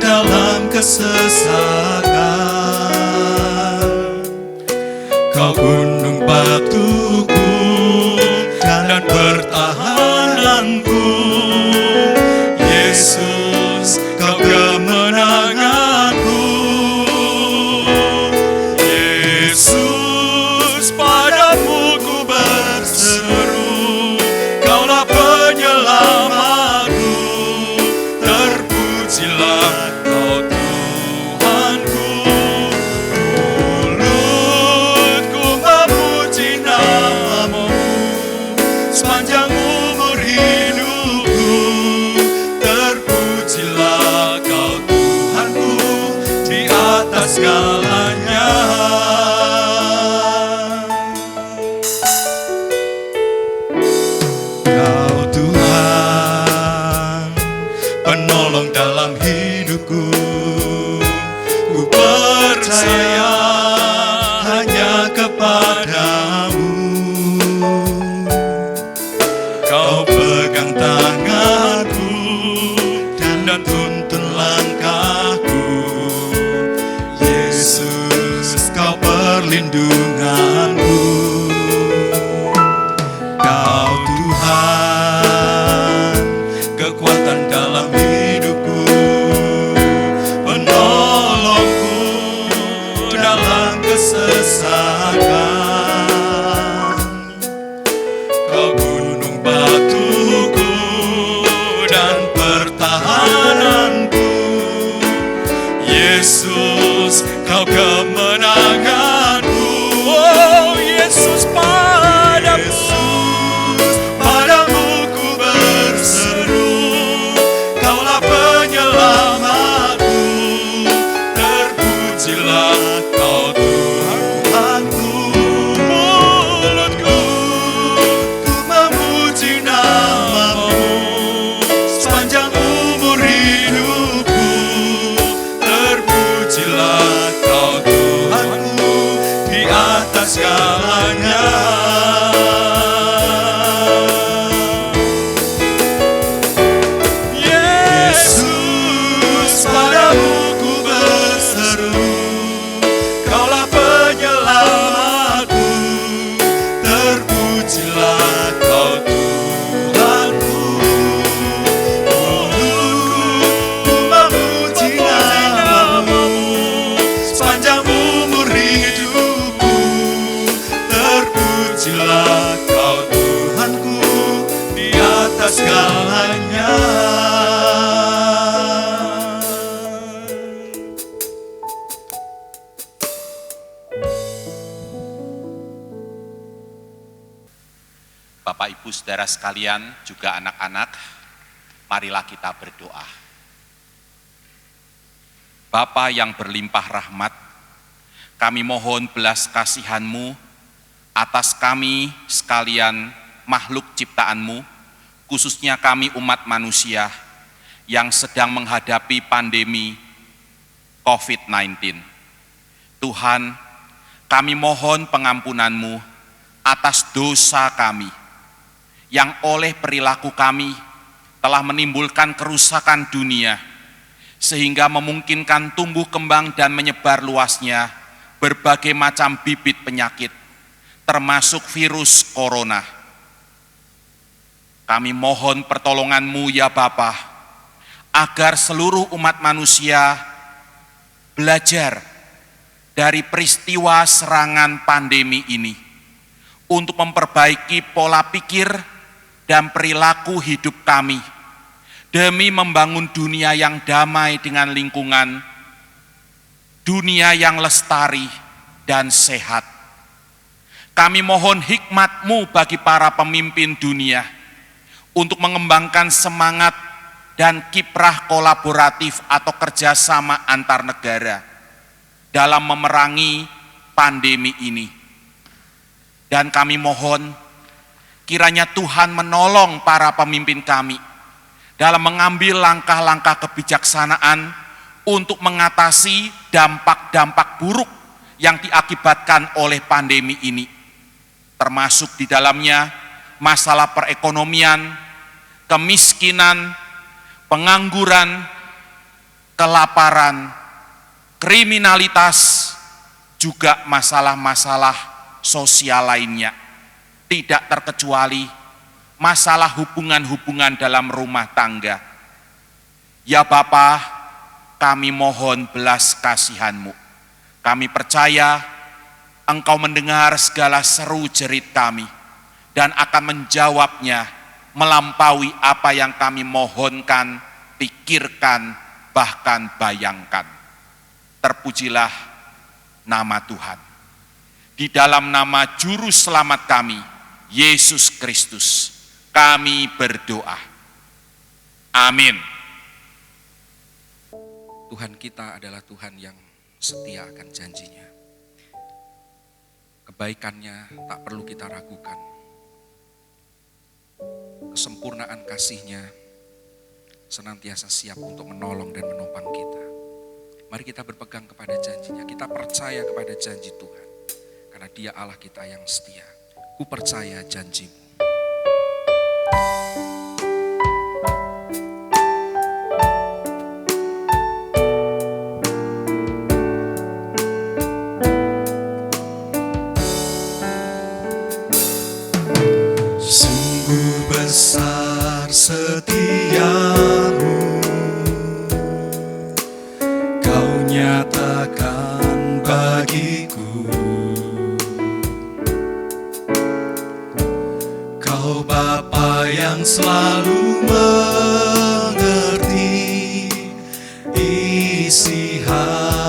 [SPEAKER 2] dalam kesesakan. Kau gunung batuku dan pertahananku. Yesus, kau kemenanganku. Yesus, padamu ku berseru. Kaulah penyelamatku. Terpujilah Kau Tuhanku. Mulutku memuji namamu sepanjang umur hidupku. Terpujilah Kau Tuhanku di atas segalanya. Kau Tuhan, penolong dalam hidupku. Ku percaya hanya kepadamu. Kau pegang tanganku dan tuntun langkahku. Yesus, kau perlindunganku. Kau Tuhan, kekuatan dalam hidupku, penolongku dalam kesesakan. Kau gunung batu Yesus, Kau kemenanganku.
[SPEAKER 1] Oh Yesus, padamu
[SPEAKER 2] Yesus, padamu ku berseru, Kaulah penyelamatku. Terpujilah Kau Tuhanku. Mulutku ku memuji namamu sepanjang umur hidupku. Terpujilah Kau Tuhanku di atas segalanya. Yesus, padamu ku berseru, Kaulah penyelamatku. Terpujilah Kau Tuhanku. Mulutku ku memuji namamu sepanjang umur hidupku. Terpujilah Kau Tuhanku di atas segalanya.
[SPEAKER 4] Bapak, Ibu, Saudara sekalian, juga anak-anak, marilah kita berdoa. Bapa yang berlimpah rahmat, kami mohon belas kasihan-Mu atas kami sekalian makhluk ciptaan-Mu, khususnya kami umat manusia yang sedang menghadapi pandemi COVID-19. Tuhan, kami mohon pengampunan-Mu atas dosa kami, yang oleh perilaku kami telah menimbulkan kerusakan dunia, sehingga memungkinkan tumbuh kembang dan menyebar luasnya berbagai macam bibit penyakit, termasuk virus corona. Kami mohon pertolongan-Mu ya Bapa, agar seluruh umat manusia belajar dari peristiwa serangan pandemi ini untuk memperbaiki pola pikir dan perilaku hidup kami demi membangun dunia yang damai dengan lingkungan, dunia yang lestari dan sehat. Kami mohon hikmat-Mu bagi para pemimpin dunia untuk mengembangkan semangat dan kiprah kolaboratif atau kerjasama antar negara dalam memerangi pandemi ini. Dan kami mohon kiranya Tuhan menolong para pemimpin kami dalam mengambil langkah-langkah kebijaksanaan untuk mengatasi dampak-dampak buruk yang diakibatkan oleh pandemi ini, termasuk di dalamnya masalah perekonomian, kemiskinan, pengangguran, kelaparan, kriminalitas, juga masalah-masalah sosial lainnya. Tidak terkecuali masalah hubungan-hubungan dalam rumah tangga. Ya Bapa, kami mohon belas kasihan-Mu. Kami percaya Engkau mendengar segala seru jerit kami dan akan menjawabnya melampaui apa yang kami mohonkan, pikirkan, bahkan bayangkan. Terpujilah nama Tuhan. Di dalam nama Juru Selamat kami, Yesus Kristus, kami berdoa. Amin.
[SPEAKER 1] Tuhan kita adalah Tuhan yang setia akan janjinya. Kebaikannya tak perlu kita ragukan. Kesempurnaan kasih-Nya senantiasa siap untuk menolong dan menopang kita. Mari kita berpegang kepada janji-Nya, kita percaya kepada janji Tuhan. Karena Dia Allah kita yang setia. Ku percaya janji-Mu.
[SPEAKER 2] Sungguh besar setiamu, Kau nyatakan bagiku. Kau Bapa yang selalu mengerti isi hati.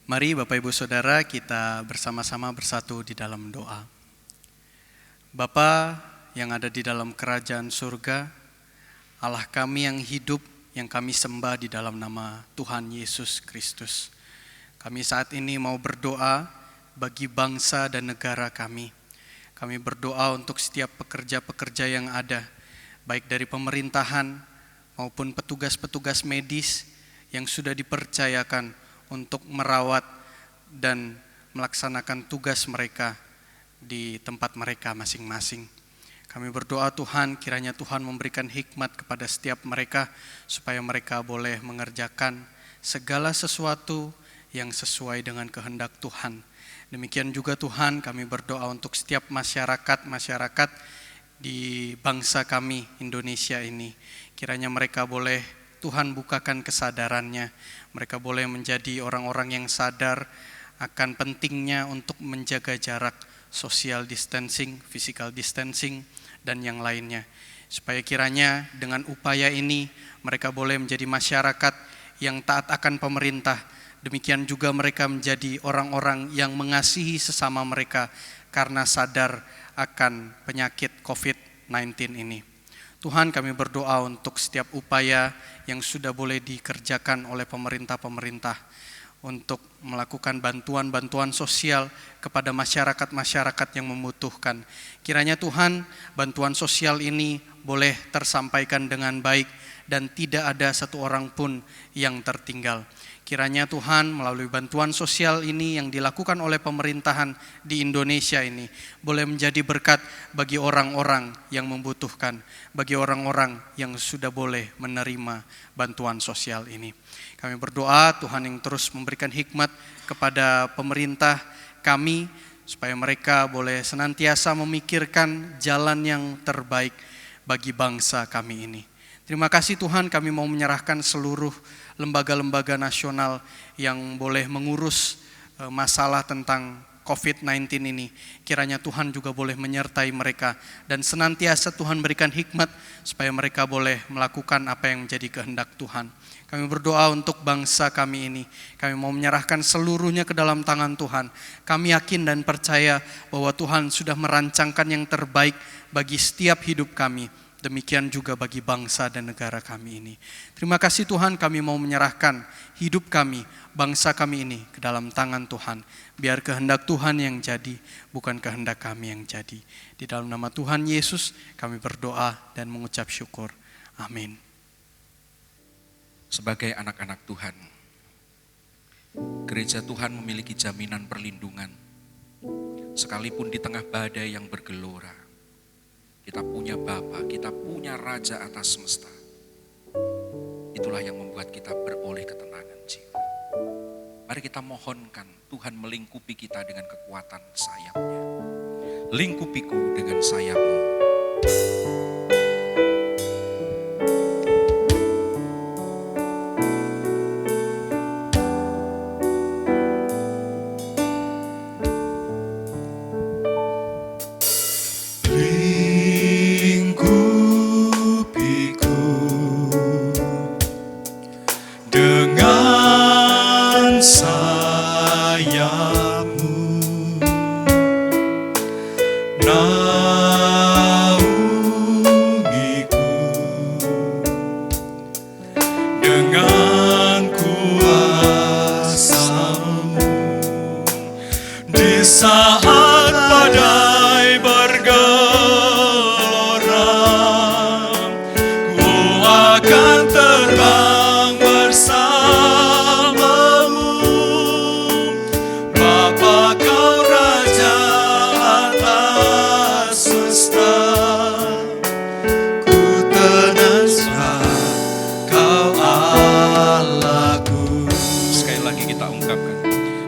[SPEAKER 3] Mari Bapak Ibu Saudara kita bersama-sama bersatu di dalam doa. Bapa yang ada di dalam kerajaan surga, Allah kami yang hidup, yang kami sembah di dalam nama Tuhan Yesus Kristus. Kami saat ini mau berdoa bagi bangsa dan negara kami. Kami berdoa untuk setiap pekerja-pekerja yang ada, baik dari pemerintahan maupun petugas-petugas medis yang sudah dipercayakan untuk merawat dan melaksanakan tugas mereka di tempat mereka masing-masing. Kami berdoa Tuhan, kiranya Tuhan memberikan hikmat kepada setiap mereka, supaya mereka boleh mengerjakan segala sesuatu yang sesuai dengan kehendak Tuhan. Demikian juga Tuhan, kami berdoa untuk setiap masyarakat di bangsa kami Indonesia ini. Kiranya mereka boleh Tuhan bukakan kesadarannya, mereka boleh menjadi orang-orang yang sadar akan pentingnya untuk menjaga jarak, social distancing, physical distancing, dan yang lainnya. Supaya kiranya dengan upaya ini mereka boleh menjadi masyarakat yang taat akan pemerintah. Demikian juga mereka menjadi orang-orang yang mengasihi sesama mereka karena sadar akan penyakit COVID-19 ini. Tuhan, kami berdoa untuk setiap upaya yang sudah boleh dikerjakan oleh pemerintah-pemerintah untuk melakukan bantuan-bantuan sosial kepada masyarakat-masyarakat yang membutuhkan. Kiranya Tuhan, bantuan sosial ini boleh tersampaikan dengan baik dan tidak ada satu orang pun yang tertinggal. Kiranya Tuhan melalui bantuan sosial ini yang dilakukan oleh pemerintahan di Indonesia ini boleh menjadi berkat bagi orang-orang yang membutuhkan, bagi orang-orang yang sudah boleh menerima bantuan sosial ini. Kami berdoa Tuhan yang terus memberikan hikmat kepada pemerintah kami, supaya mereka boleh senantiasa memikirkan jalan yang terbaik bagi bangsa kami ini. Terima kasih Tuhan, kami mau menyerahkan seluruh lembaga-lembaga nasional yang boleh mengurus masalah tentang COVID-19 ini. Kiranya Tuhan juga boleh menyertai mereka dan senantiasa Tuhan berikan hikmat supaya mereka boleh melakukan apa yang menjadi kehendak Tuhan. Kami berdoa untuk bangsa kami ini. Kami mau menyerahkan seluruhnya ke dalam tangan Tuhan. Kami yakin dan percaya bahwa Tuhan sudah merancangkan yang terbaik bagi setiap hidup kami. Demikian juga bagi bangsa dan negara kami ini. Terima kasih Tuhan, kami mau menyerahkan hidup kami, bangsa kami ini ke dalam tangan Tuhan. Biar kehendak Tuhan yang jadi, bukan kehendak kami yang jadi. Di dalam nama Tuhan Yesus kami berdoa dan mengucap syukur. Amin.
[SPEAKER 1] Sebagai anak-anak Tuhan, gereja Tuhan memiliki jaminan perlindungan. Sekalipun di tengah badai yang bergelora, kita punya Bapa, kita punya Raja atas semesta. Itulah yang membuat kita beroleh ketenangan jiwa. Mari kita mohonkan Tuhan melingkupi kita dengan kekuatan sayap-Nya. Lingkupiku dengan sayap-Mu.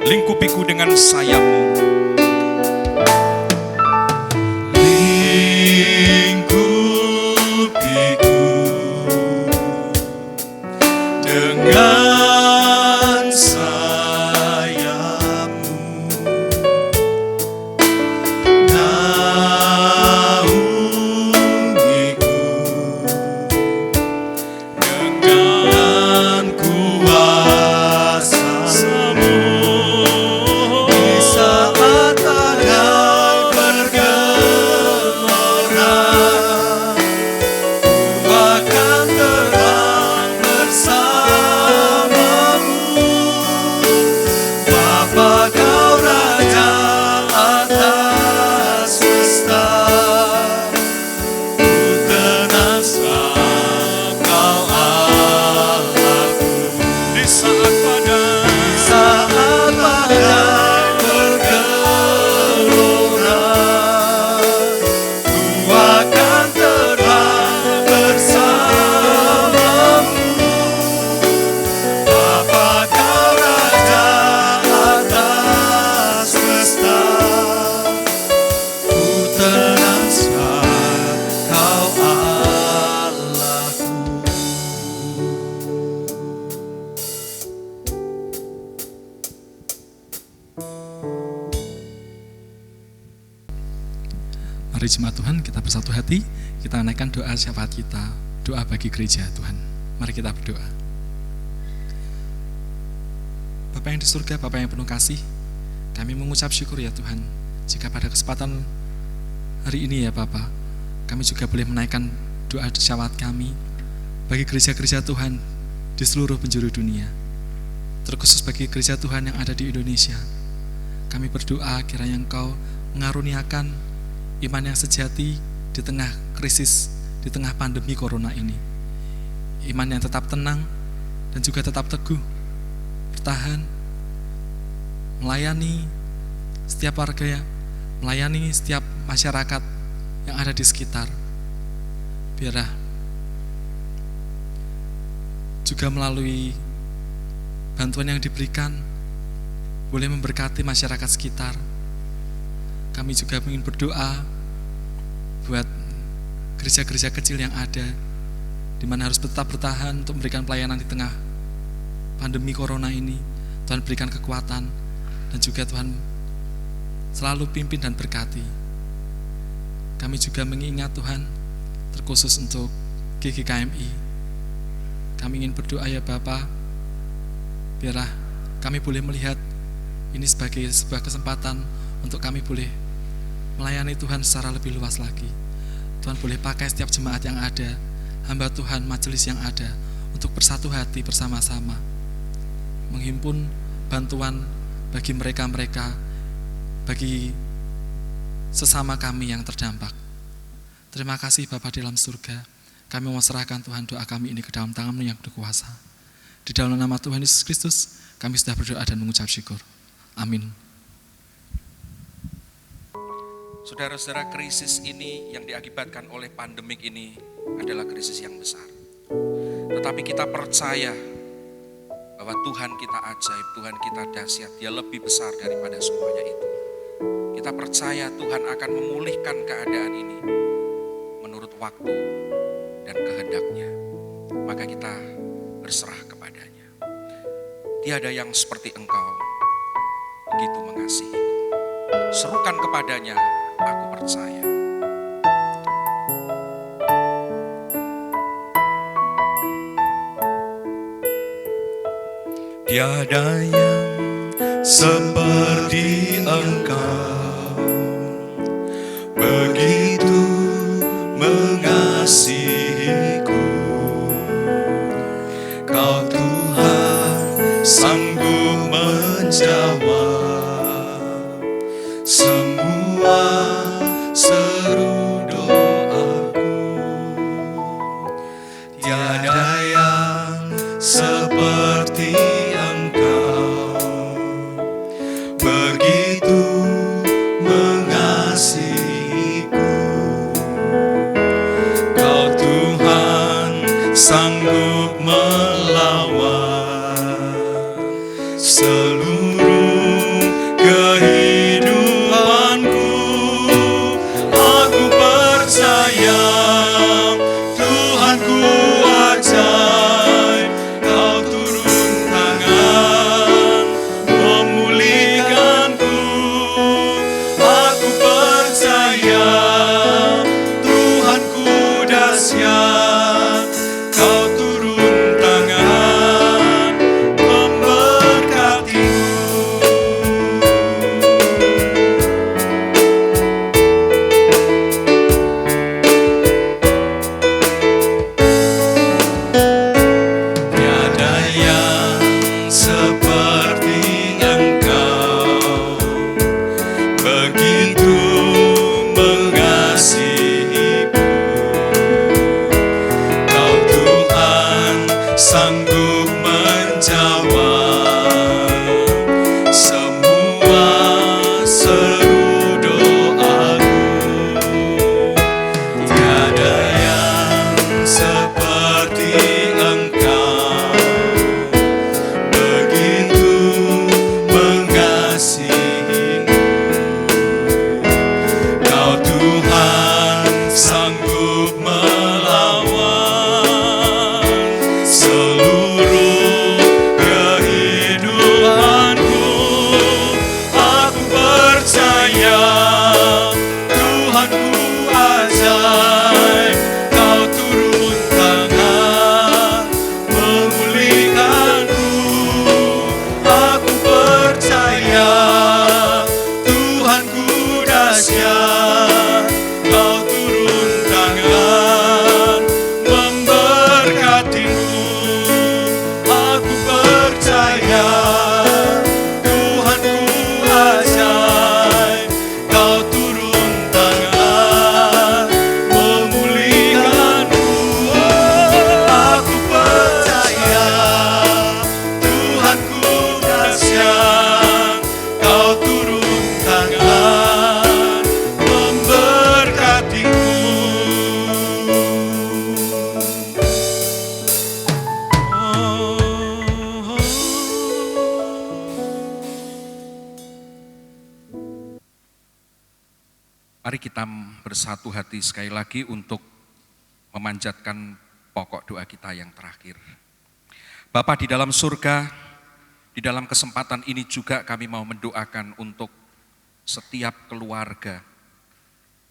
[SPEAKER 1] Lingkupiku dengan sayap-Mu.
[SPEAKER 2] Lingkupiku dengan sayap-Mu. Naungiku dengan kuasa-Mu. di saat badai bergelora, ku akan terbang bersamamu. Bapa kau Raja atas semesta, ku tenang saat kau Allahku.
[SPEAKER 5] Mari jemaat Tuhan, kita bersatu hati, kita naikkan doa syafaat kita, doa bagi gereja Tuhan. Mari kita berdoa. Bapa yang di surga, Bapa yang penuh kasih, kami mengucap syukur ya Tuhan, jika pada kesempatan hari ini ya Bapa, kami juga boleh menaikkan doa syafaat kami bagi gereja-gereja Tuhan di seluruh penjuru dunia, terkhusus bagi gereja Tuhan yang ada di Indonesia. Kami berdoa kiranya Engkau mengaruniakan iman yang sejati di tengah krisis, di tengah pandemi corona ini. Iman yang tetap tenang dan juga tetap teguh, bertahan, melayani setiap warga, melayani setiap masyarakat yang ada di sekitar. Biarlah juga melalui bantuan yang diberikan boleh memberkati masyarakat sekitar. Kami juga ingin berdoa buat gereja-gereja kecil yang ada, di mana harus tetap bertahan untuk memberikan pelayanan di tengah pandemi corona ini. Tuhan berikan kekuatan, dan juga Tuhan selalu pimpin dan berkati. Kami juga mengingat Tuhan, terkhusus untuk GGKMI. Kami ingin berdoa ya Bapa, biarlah kami boleh melihat ini sebagai sebuah kesempatan untuk kami boleh melayani Tuhan secara lebih luas lagi. Tuhan boleh pakai setiap jemaat yang ada, hamba Tuhan, majelis yang ada, untuk bersatu hati bersama-sama, menghimpun bantuan bagi mereka-mereka, bagi sesama kami yang terdampak. Terima kasih Bapa di dalam surga, kami mau serahkan Tuhan doa kami ini ke dalam tangan-Mu yang berkuasa. Di dalam nama Tuhan Yesus Kristus, kami sudah berdoa dan mengucap syukur. Amin.
[SPEAKER 1] Saudara-saudara, krisis ini yang diakibatkan oleh pandemik ini adalah krisis yang besar. Tetapi kita percaya bahwa Tuhan kita ajaib, Tuhan kita dahsyat, Dia lebih besar daripada semuanya itu. Kita percaya Tuhan akan memulihkan keadaan ini menurut waktu dan kehendak-Nya. Maka kita berserah kepadanya. Tiada yang seperti Engkau begitu mengasihiku. Serukan kepadanya, aku percaya.
[SPEAKER 2] Tiada yang seperti Engkau, begitu mengasihiku. Kau Tuhan sanggup menjawab semua seru doaku. Tiada yang seperti Engkau, begitu mengasihiku. Kau Tuhan sanggup melawan seluruh kehidupanku. Aku percaya Tuhanku ajaib, Kau turun tangan memulihkanku. Aku percaya Tuhanku dahsyat, Kau turun tangan memberkatiku. melawan semua seru doaku. Tiada yang seperti Engkau, begitu mengasihiku. Kau Tuhan sanggup melawan seluruh kehidupanku. Aku percaya Tuhanku ajaib, Kau turun tangan memulihkanku. Aku percaya Tuhanku dahsyat, Kau turun tangan memberkatiku. Aku percaya Tuhanku ajaib, Kau turun tangan memulihkanku. Aku percaya Tuhanku dahsyat, Kau turun tangan memberkatiku.
[SPEAKER 1] Mari kita bersatu hati sekali lagi untuk memanjatkan pokok doa kita yang terakhir. Bapa di dalam surga, di dalam kesempatan ini juga kami mau mendoakan untuk setiap keluarga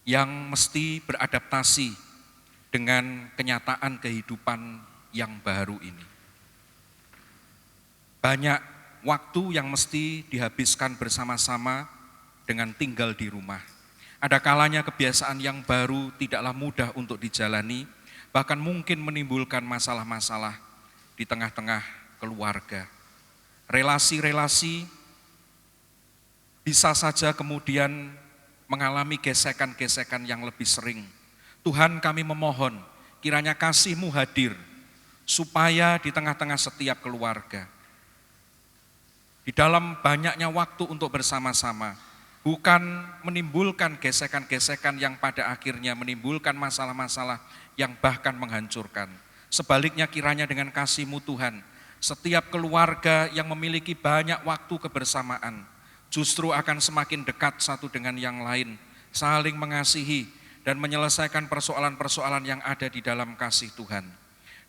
[SPEAKER 1] yang mesti beradaptasi dengan kenyataan kehidupan yang baru ini. Banyak waktu yang mesti dihabiskan bersama-sama dengan tinggal di rumah. Ada kalanya kebiasaan yang baru tidaklah mudah untuk dijalani, bahkan mungkin menimbulkan masalah-masalah di tengah-tengah keluarga. Relasi-relasi bisa saja kemudian mengalami gesekan-gesekan yang lebih sering. Tuhan, kami memohon kiranya kasih-Mu hadir supaya di tengah-tengah setiap keluarga, di dalam banyaknya waktu untuk bersama-sama, bukan menimbulkan gesekan-gesekan yang pada akhirnya menimbulkan masalah-masalah yang bahkan menghancurkan. Sebaliknya kiranya dengan kasih-Mu Tuhan, setiap keluarga yang memiliki banyak waktu kebersamaan justru akan semakin dekat satu dengan yang lain, saling mengasihi dan menyelesaikan persoalan-persoalan yang ada di dalam kasih Tuhan.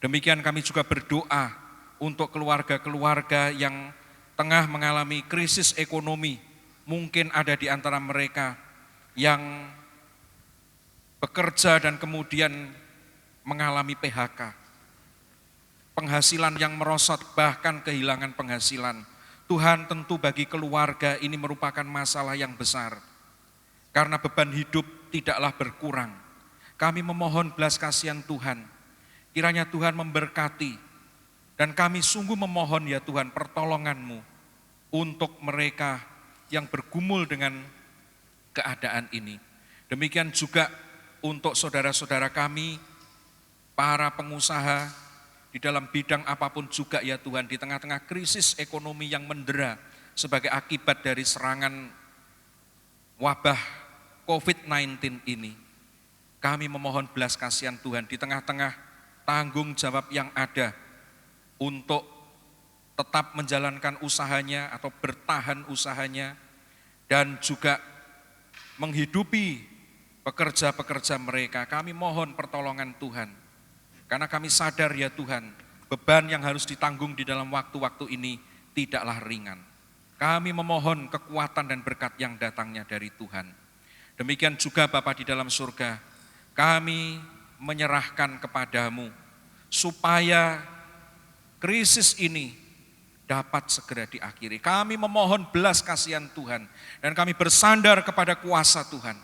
[SPEAKER 1] Demikian kami juga berdoa untuk keluarga-keluarga yang tengah mengalami krisis ekonomi. Mungkin ada di antara mereka yang bekerja dan kemudian mengalami PHK. Penghasilan yang merosot, bahkan kehilangan penghasilan. Tuhan, tentu bagi keluarga ini merupakan masalah yang besar. Karena beban hidup tidaklah berkurang. Kami memohon belas kasihan Tuhan. Kiranya Tuhan memberkati. Dan kami sungguh memohon ya Tuhan pertolongan-Mu untuk mereka yang bergumul dengan keadaan ini. Demikian juga untuk saudara-saudara kami, para pengusaha di dalam bidang apapun juga ya Tuhan, di tengah-tengah krisis ekonomi yang mendera sebagai akibat dari serangan wabah COVID-19 ini. Kami memohon belas kasihan Tuhan di tengah-tengah tanggung jawab yang ada untuk tetap menjalankan usahanya atau bertahan usahanya dan juga menghidupi pekerja-pekerja mereka. Kami mohon pertolongan Tuhan. Karena kami sadar ya Tuhan, beban yang harus ditanggung di dalam waktu-waktu ini tidaklah ringan. Kami memohon kekuatan dan berkat yang datangnya dari Tuhan. Demikian juga Bapa di dalam surga, kami menyerahkan kepadamu supaya krisis ini dapat segera diakhiri. Kami memohon belas kasihan Tuhan dan kami bersandar kepada kuasa Tuhan.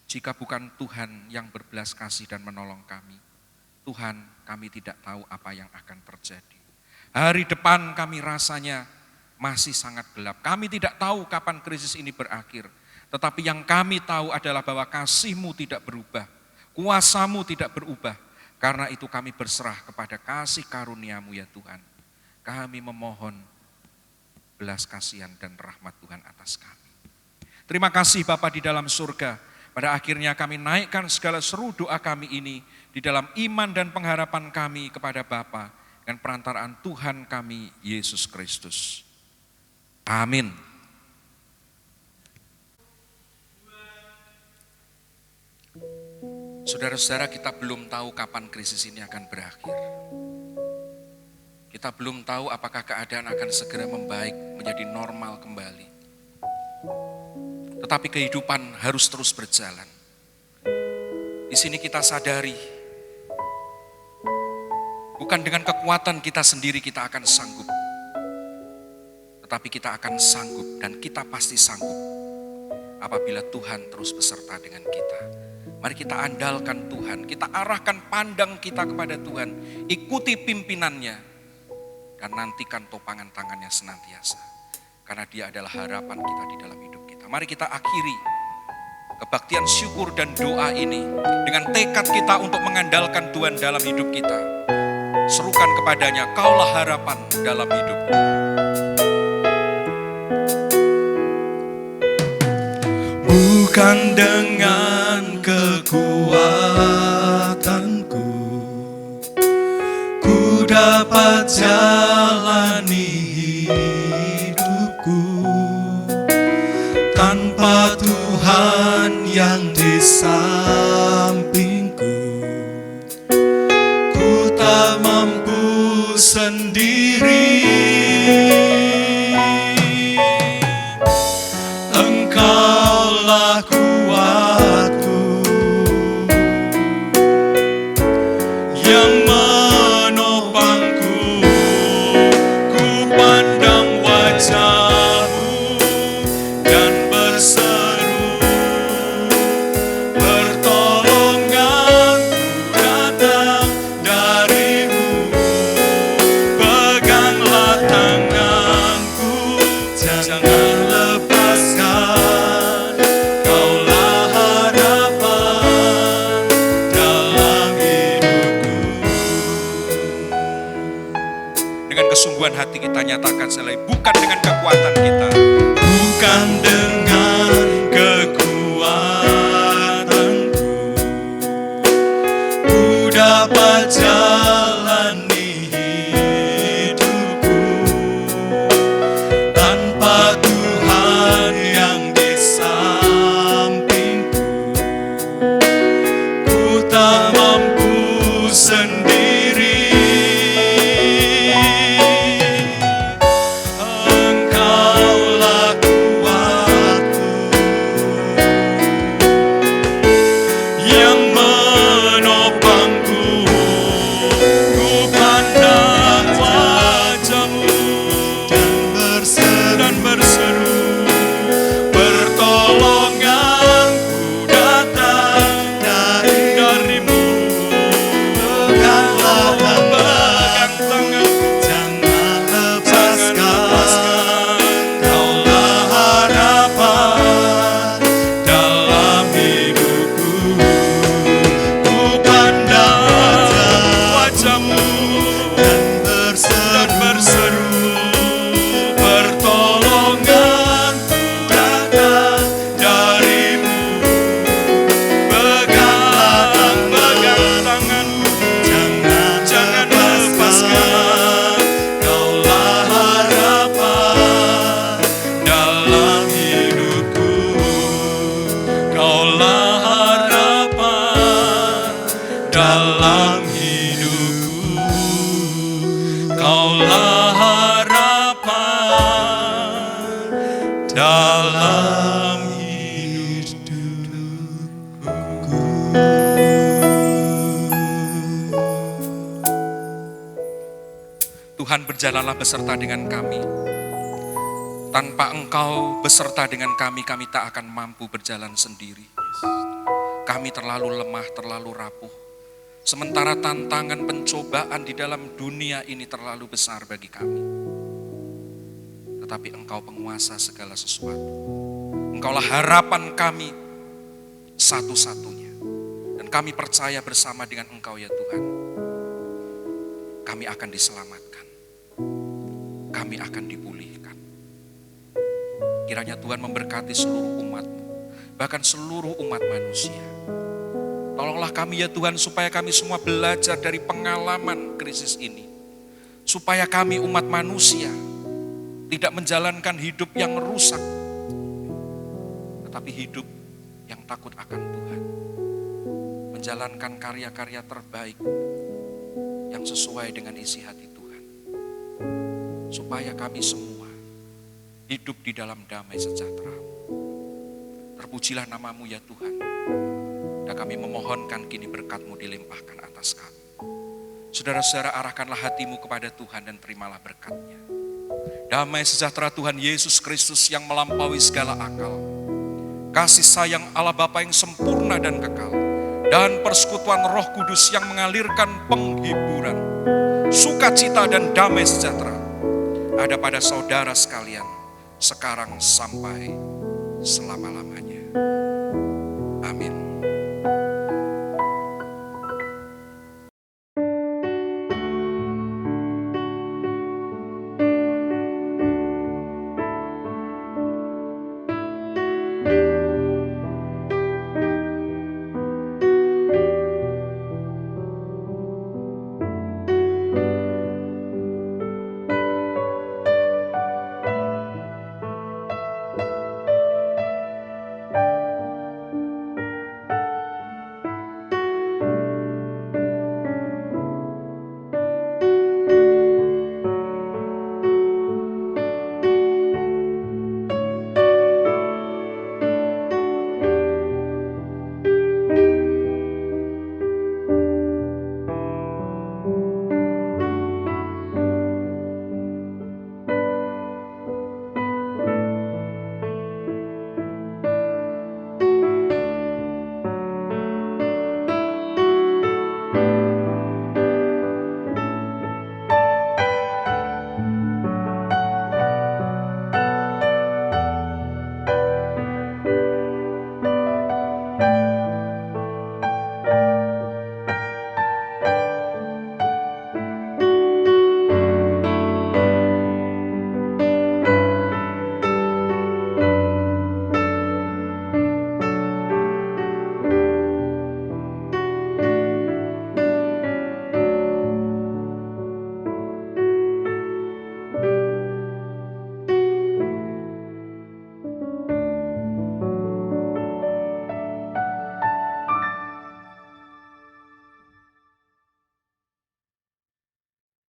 [SPEAKER 1] Jika bukan Tuhan yang berbelas kasih dan menolong kami, Tuhan, kami tidak tahu apa yang akan terjadi. Hari depan kami rasanya masih sangat gelap. Kami tidak tahu kapan krisis ini berakhir. Tetapi yang kami tahu adalah bahwa kasih-Mu tidak berubah, kuasa-Mu tidak berubah. Karena itu kami berserah kepada kasih karunia-Mu ya Tuhan. kami memohon belas kasihan dan rahmat Tuhan atas kami. Terima kasih Bapa di dalam surga. Pada akhirnya kami naikkan segala seru doa kami ini di dalam iman dan pengharapan kami kepada Bapa dengan perantaraan Tuhan kami Yesus Kristus. Amin. Saudara-saudara, kita belum tahu kapan krisis ini akan berakhir. Kita belum tahu apakah keadaan akan segera membaik menjadi normal kembali. Tetapi kehidupan harus terus berjalan. Di sini kita sadari, bukan dengan kekuatan kita sendiri kita akan sanggup. Tetapi kita akan sanggup dan kita pasti sanggup apabila Tuhan terus beserta dengan kita. Mari kita andalkan Tuhan, kita arahkan pandang kita kepada Tuhan, ikuti pimpinannya, dan nantikan topangan tangannya senantiasa. Karena Dia adalah harapan kita di dalam hidup kita. Mari kita akhiri kebaktian syukur dan doa ini dengan tekad kita untuk mengandalkan Tuhan dalam hidup kita. Serukan kepadanya, Kaulah harapan dalam hidupku.
[SPEAKER 2] Bukan dengan kekuatanku ku dapat jalani hidupku, tanpa Tuhan yang di sampingku ku tak mampu sendiri. Engkaulah kuatku yang menopangku, ku pandang wajah-Mu dan berseru, pertolonganku datang dari-Mu. Peganglah tanganku, jangan lepaskan, Kaulah harapan dalam hidupku.
[SPEAKER 1] Dengan kesungguhan hati kita nyatakan sekali, bukan dengan kekuatan kita.
[SPEAKER 2] Bukan dengan kekuatanku ku dapat jalani hidupku, tanpa Tuhan yang di sampingku ku tak mampu sendiri. Engkaulah kuatku yang menopangku, ku pandang wajah-Mu dan berseru, pertolonganku datang dari-Mu. Peganglah tanganku, jangan lepaskan, Kaulah harapan dalam hidupku. Ku pandang wajah-Mu dan berseru, pertolonganku datang dari-Mu. Pegang tanganku, jangan lepaskan, Kaulah harapan dalam hidupku. Kaulah harapan dalam hidupku. Kaulah harapan dalam hidupku.
[SPEAKER 1] Tuhan, berjalanlah beserta dengan kami. Tanpa Engkau beserta dengan kami tak akan mampu berjalan sendiri. Kami terlalu lemah, terlalu rapuh. Sementara tantangan pencobaan di dalam dunia ini terlalu besar bagi kami. Tetapi Engkau penguasa segala sesuatu. Engkaulah harapan kami satu-satunya. Dan kami percaya bersama dengan Engkau ya Tuhan, kami akan diselamatkan. kami akan dipulihkan. Kiranya Tuhan memberkati seluruh umat-Mu, bahkan seluruh umat manusia. Tolonglah kami ya Tuhan, supaya kami semua belajar dari pengalaman krisis ini. Supaya kami umat manusia tidak menjalankan hidup yang rusak, tetapi hidup yang takut akan Tuhan. Menjalankan karya-karya terbaik yang sesuai dengan isi hati Tuhan. Supaya kami semua hidup di dalam damai sejahtera. Terpujilah nama-Mu ya Tuhan. Dan kami memohonkan kini berkat-Mu dilimpahkan atas kami. Saudara-saudara, arahkanlah hatimu kepada Tuhan dan terimalah berkat-Nya. Damai sejahtera Tuhan Yesus Kristus yang melampaui segala akal. Kasih sayang Allah Bapa yang sempurna dan kekal. Dan persekutuan Roh Kudus yang mengalirkan penghiburan, sukacita dan damai sejahtera ada pada saudara sekalian sekarang sampai selama-lamanya. Amin.